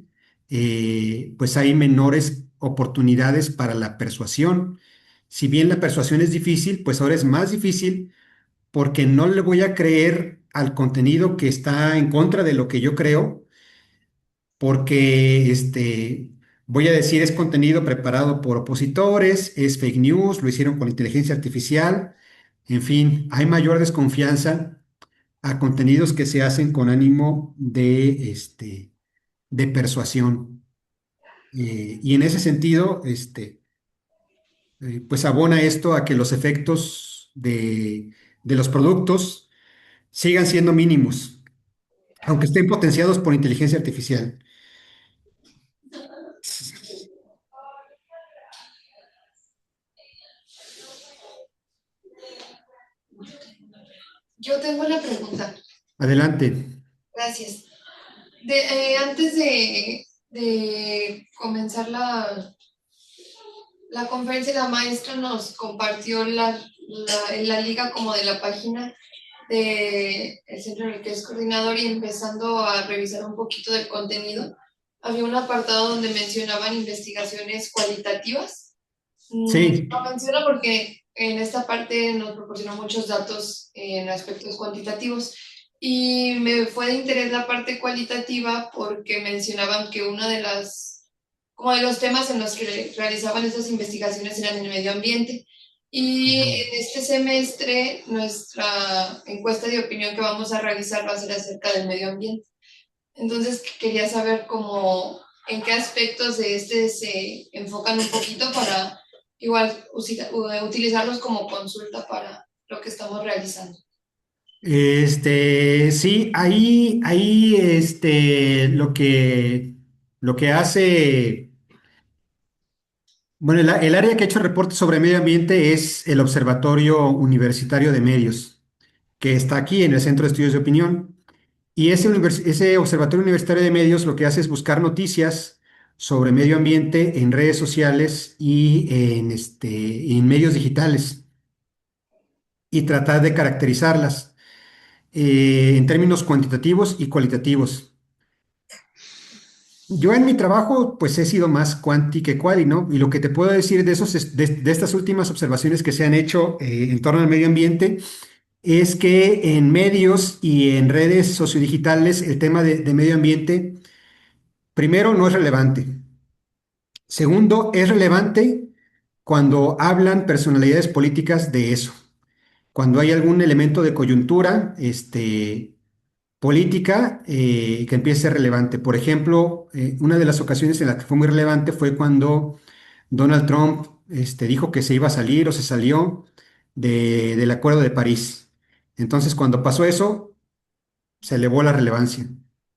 pues hay menores oportunidades para la persuasión. Si bien la persuasión es difícil, pues ahora es más difícil porque no le voy a creer al contenido que está en contra de lo que yo creo, porque voy a decir es contenido preparado por opositores, es fake news, lo hicieron con inteligencia artificial. En fin, hay mayor desconfianza a contenidos que se hacen con ánimo de persuasión. Y en ese sentido, pues abona esto a que los efectos de los productos sigan siendo mínimos, aunque estén potenciados por inteligencia artificial. Yo tengo una pregunta. Adelante. Gracias. Antes de comenzar la conferencia, la maestra nos compartió la liga como de la página del centro en el que es coordinador y empezando a revisar un poquito del contenido, había un apartado donde mencionaban investigaciones cualitativas. Sí. Lo menciono porque en esta parte nos proporcionó muchos datos en aspectos cuantitativos y me fue de interés la parte cualitativa porque mencionaban que una de las, como de los temas en los que realizaban esas investigaciones eran el medio ambiente. Y en este semestre nuestra encuesta de opinión que vamos a realizar va a ser acerca del medio ambiente. Entonces quería saber cómo, en qué aspectos de este se enfocan un poquito para igual utilizarlos como consulta para lo que estamos realizando. Sí, ahí, lo que hace, bueno, el área que ha hecho reportes sobre medio ambiente es el Observatorio Universitario de Medios, que está aquí en el Centro de Estudios de Opinión. Y ese Observatorio Universitario de Medios lo que hace es buscar noticias sobre medio ambiente en redes sociales y en medios digitales y tratar de caracterizarlas en términos cuantitativos y cualitativos. Yo en mi trabajo pues he sido más cuanti que quali, ¿no? Y lo que te puedo decir de de estas últimas observaciones que se han hecho en torno al medio ambiente es que en medios y en redes sociodigitales el tema de medio ambiente, primero, no es relevante. Segundo, es relevante cuando hablan personalidades políticas de eso, cuando hay algún elemento de coyuntura, política que empiece a ser relevante. Por ejemplo, una de las ocasiones en las que fue muy relevante fue cuando Donald Trump dijo que se iba a salir o se salió del Acuerdo de París. Entonces, cuando pasó eso, se elevó la relevancia.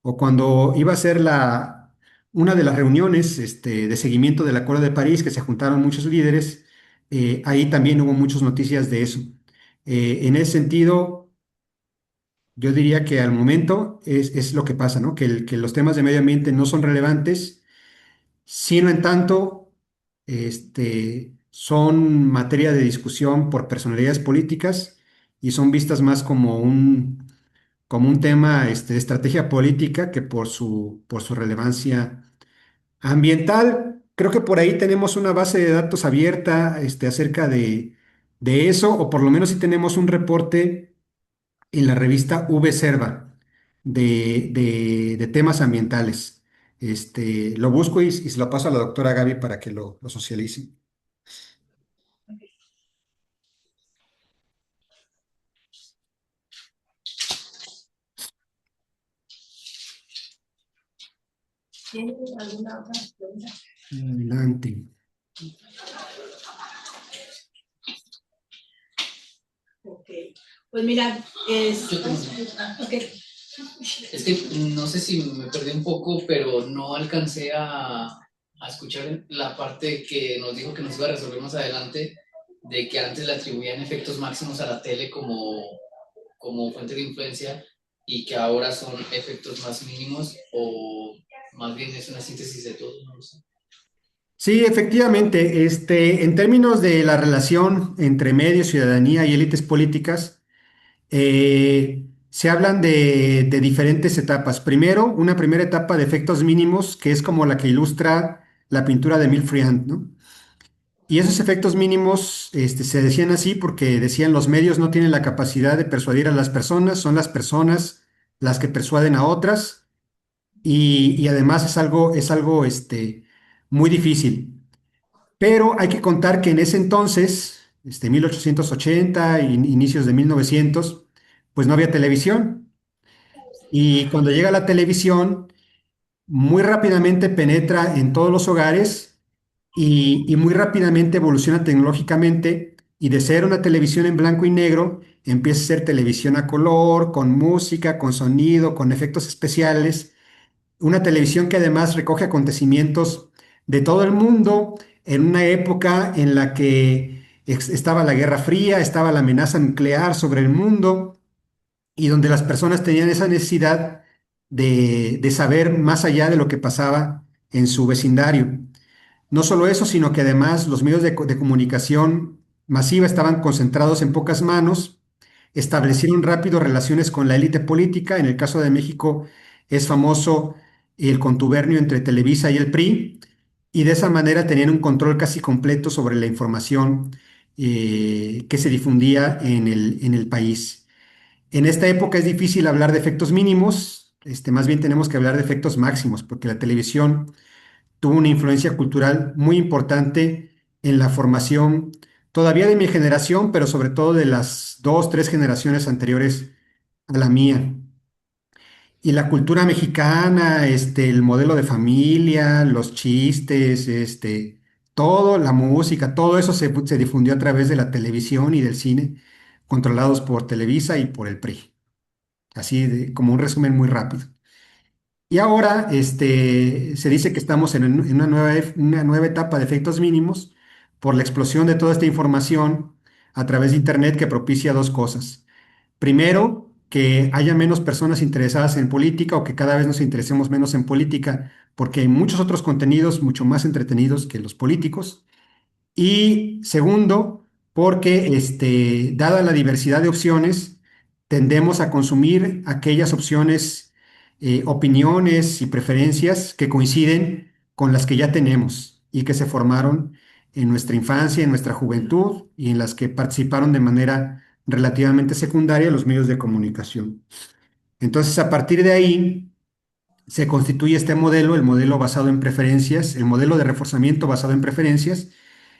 O cuando iba a ser una de las reuniones de seguimiento del Acuerdo de París, que se juntaron muchos líderes, ahí también hubo muchas noticias de eso. En ese sentido, yo diría que al momento es lo que pasa, ¿no? Que los temas de medio ambiente no son relevantes, sino en tanto son materia de discusión por personalidades políticas y son vistas más como un tema de estrategia política que por su relevancia ambiental. Creo que por ahí tenemos una base de datos abierta acerca de eso, o por lo menos si tenemos un reporte en la revista VServa de temas ambientales. Lo busco y se lo paso a la doctora Gaby para que lo socialice. ¿Tiene alguna otra pregunta? Adelante. Ok. Pues mira, Yo tengo ok. Es que no sé si me perdí un poco, pero no alcancé a escuchar la parte que nos dijo que nos iba a resolver más adelante, de que antes le atribuían efectos máximos a la tele como fuente de influencia y que ahora son efectos más mínimos, o más bien es una síntesis de todo, no lo sé. Sí, efectivamente, en términos de la relación entre medios, ciudadanía y élites políticas, se hablan de diferentes etapas. Primero, una primera etapa de efectos mínimos, que es como la que ilustra la pintura de Emile Friand, ¿no? Y esos efectos mínimos, se decían así porque decían los medios no tienen la capacidad de persuadir a las personas, son las personas las que persuaden a otras y además es algo, muy difícil. Pero hay que contar que en ese entonces, 1880, inicios de 1900, pues no había televisión. Y cuando llega la televisión, muy rápidamente penetra en todos los hogares y muy rápidamente evoluciona tecnológicamente y de ser una televisión en blanco y negro, empieza a ser televisión a color, con música, con sonido, con efectos especiales, una televisión que además recoge acontecimientos de todo el mundo en una época en la que estaba la Guerra Fría, estaba la amenaza nuclear sobre el mundo y donde las personas tenían esa necesidad de saber más allá de lo que pasaba en su vecindario. No solo eso, sino que además los medios de comunicación masiva estaban concentrados en pocas manos establecieron rápido relaciones con la élite política. En el caso de México es famoso el contubernio entre Televisa y el PRI, y de esa manera tenían un control casi completo sobre la información que se difundía en el país. En esta época es difícil hablar de efectos mínimos, más bien tenemos que hablar de efectos máximos, porque la televisión tuvo una influencia cultural muy importante en la formación todavía de mi generación, pero sobre todo de las dos, tres generaciones anteriores a la mía. Y la cultura mexicana, el modelo de familia, los chistes, todo, la música, todo eso se difundió a través de la televisión y del cine, controlados por Televisa y por el PRI. Así como un resumen muy rápido. Y ahora se dice que estamos en una nueva etapa de efectos mínimos por la explosión de toda esta información a través de Internet, que propicia dos cosas. Primero, que haya menos personas interesadas en política, o que cada vez nos interesemos menos en política, porque hay muchos otros contenidos mucho más entretenidos que los políticos. Y segundo, porque dada la diversidad de opciones, tendemos a consumir aquellas opciones, opiniones y preferencias que coinciden con las que ya tenemos y que se formaron en nuestra infancia, en nuestra juventud, y en las que participaron de manera relativamente secundaria los medios de comunicación. Entonces, a partir de ahí se constituye este modelo, el modelo basado en preferencias, el modelo de reforzamiento basado en preferencias,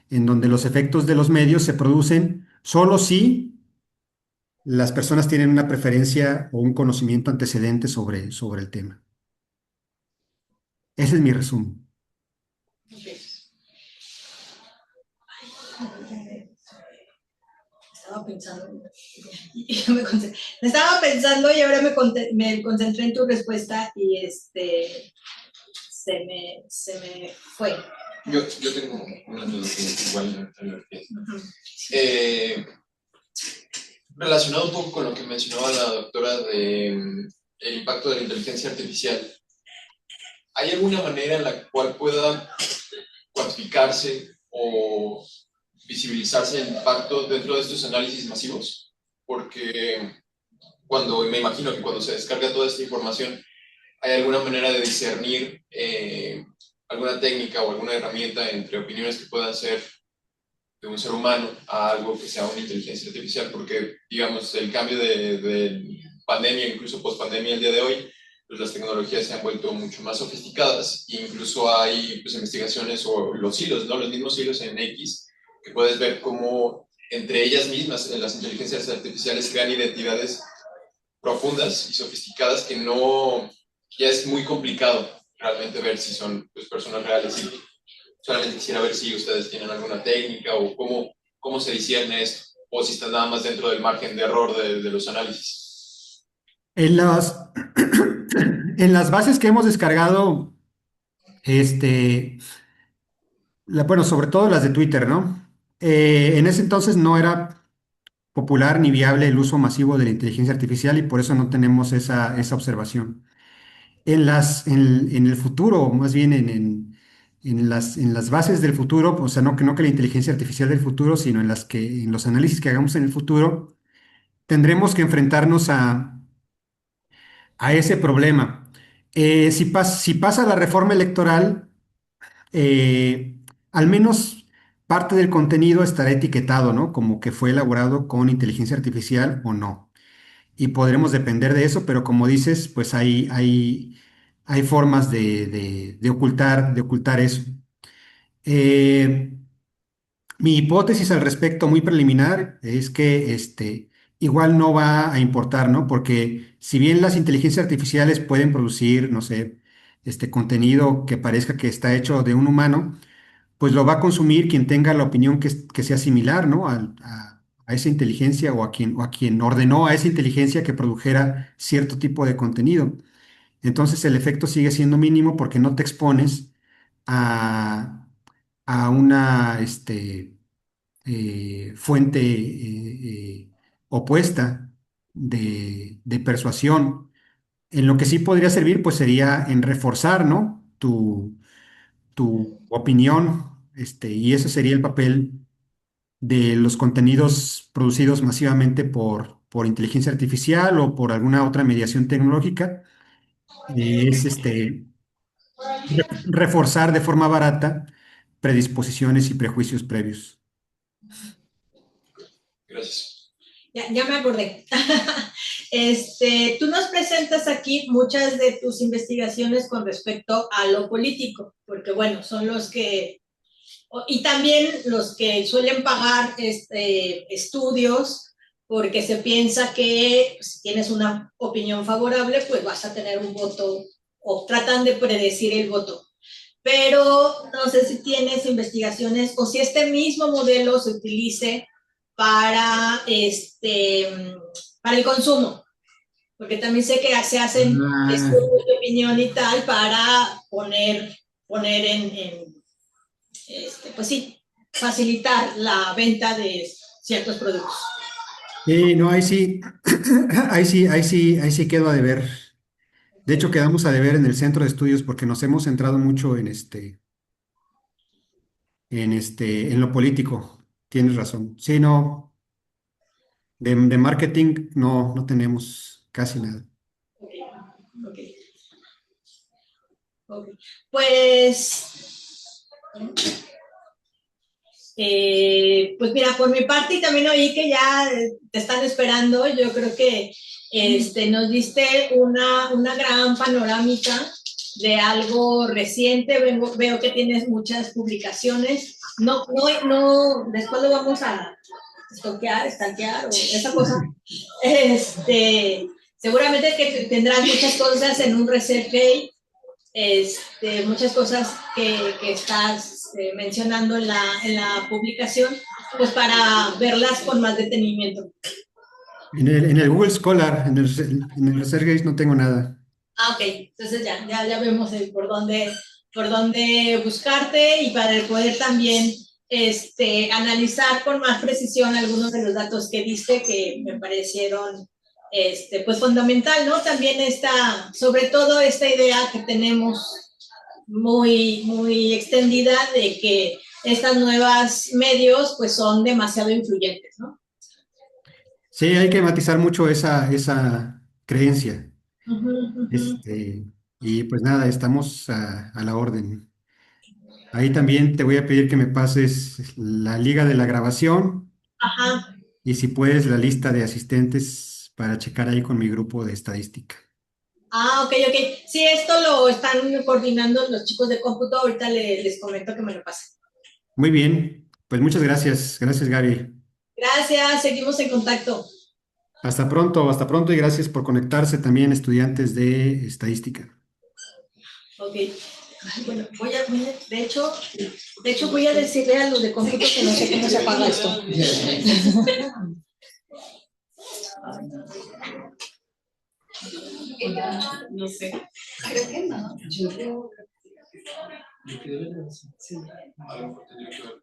en donde los efectos de los medios se producen solo si las personas tienen una preferencia o un conocimiento antecedente sobre el tema. Ese es mi resumen. Estaba pensando y estaba pensando y ahora me concentré en tu respuesta y se me fue. Yo tengo una duda igual relacionado un poco con lo que mencionaba la doctora de el impacto de la inteligencia artificial. ¿Hay alguna manera en la cual pueda cuantificarse o visibilizarse el impacto dentro de estos análisis masivos? Porque me imagino que cuando se descarga toda esta información, ¿hay alguna manera de discernir alguna técnica o alguna herramienta entre opiniones que puedan ser de un ser humano a algo que sea una inteligencia artificial? Porque, digamos, el cambio de pandemia, incluso post-pandemia el día de hoy, pues las tecnologías se han vuelto mucho más sofisticadas, e incluso hay pues, investigaciones o los hilos, ¿no? Los mismos hilos en X, que puedes ver cómo entre ellas mismas, las inteligencias artificiales crean identidades profundas y sofisticadas que no, ya es muy complicado realmente ver si son pues, personas reales. Y solamente quisiera ver si ustedes tienen alguna técnica o cómo se discierne esto, o si están nada más dentro del margen de error de los análisis. En en las bases que hemos descargado, bueno, sobre todo las de Twitter, ¿no? En ese entonces no era popular ni viable el uso masivo de la inteligencia artificial, y por eso no tenemos esa observación. En el futuro, más bien en las bases del futuro, o sea, no que la inteligencia artificial del futuro, sino en los análisis que hagamos en el futuro, tendremos que enfrentarnos a ese problema. Si pasa la reforma electoral, eh, al menos parte del contenido estará etiquetado, ¿no? Como que fue elaborado con inteligencia artificial o no. Y podremos depender de eso, pero como dices, pues hay formas de ocultar eso. Eh, Mi hipótesis al respecto, muy preliminar, es que igual no va a importar, ¿no? Porque si bien las inteligencias artificiales pueden producir, no sé, contenido que parezca que está hecho de un humano, pues lo va a consumir quien tenga la opinión que sea similar, ¿no? A esa inteligencia, o a quien ordenó a esa inteligencia que produjera cierto tipo de contenido. Entonces el efecto sigue siendo mínimo porque no te expones a, a una fuente opuesta de persuasión. En lo que sí podría servir, pues sería en reforzar, ¿no? Tu opinión, y ese sería el papel de los contenidos producidos masivamente por inteligencia artificial o por alguna otra mediación tecnológica, es reforzar de forma barata predisposiciones y prejuicios previos. Gracias. Ya me acordé. Tú nos presentas aquí muchas de tus investigaciones con respecto a lo político, porque bueno, son los que, y también los que suelen pagar estudios, porque se piensa que si tienes una opinión favorable, pues vas a tener un voto, o tratan de predecir el voto. Pero no sé si tienes investigaciones o si este mismo modelo se utilice para el consumo, porque también sé que se hacen estudios de opinión y tal para poner pues sí, facilitar la venta de ciertos productos. No, ahí sí, ahí sí quedo a deber. De hecho, quedamos a deber en el centro de estudios porque nos hemos centrado mucho en lo político. Tienes razón. Sí, no, de marketing no tenemos casi nada. Okay. Pues mira, por mi parte, y también oí que ya te están esperando, yo creo que nos diste una gran panorámica de algo reciente. Veo que tienes muchas publicaciones. No, después lo vamos a stalkear o esa cosa. Seguramente que tendrás muchas cosas en un research day, muchas cosas que estás mencionando en la publicación, pues para verlas con más detenimiento. En el Google Scholar, en el ResearchGate no tengo nada. Ok, entonces ya vemos por dónde buscarte y para poder también analizar con más precisión algunos de los datos que diste que me parecieron pues fundamental, ¿no? También sobre todo esta idea que tenemos muy, muy extendida de que estas nuevas medios pues son demasiado influyentes, ¿no? Sí, hay que matizar mucho esa creencia. Uh-huh. Y pues nada, estamos a la orden. Ahí también te voy a pedir que me pases la liga de la grabación. Ajá. Y si puedes, la lista de asistentes para checar ahí con mi grupo de estadística. Ok. Sí, esto lo están coordinando los chicos de cómputo. Ahorita les comento que me lo pasen. Muy bien, pues muchas gracias. Gracias, Gaby. Gracias, seguimos en contacto. Hasta pronto y gracias por conectarse también, estudiantes de estadística. Ok. Bueno, de hecho voy a decirle a los de cómputo que no sé cómo se apaga esto. No sé. Creo que no. Sí. A lo mejor tendría que ver.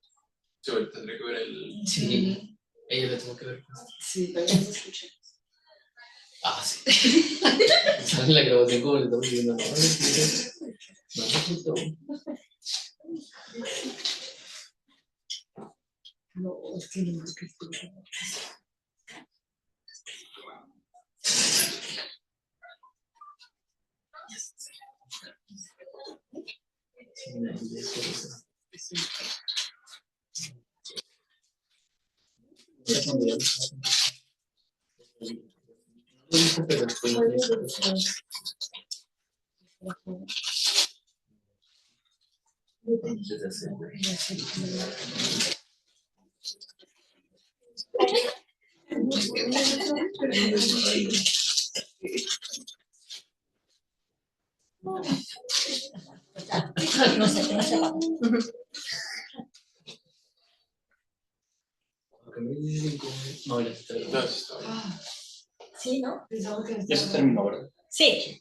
Sí, tendría que ver el. Sí, ella le tuvo que ver. Sí, pero no se escucha. Sí. Sale la grabación como le estamos viendo. No, es que no es que No sé. No, ya está. Sí, ¿no? Ya se terminó, ¿verdad? Sí.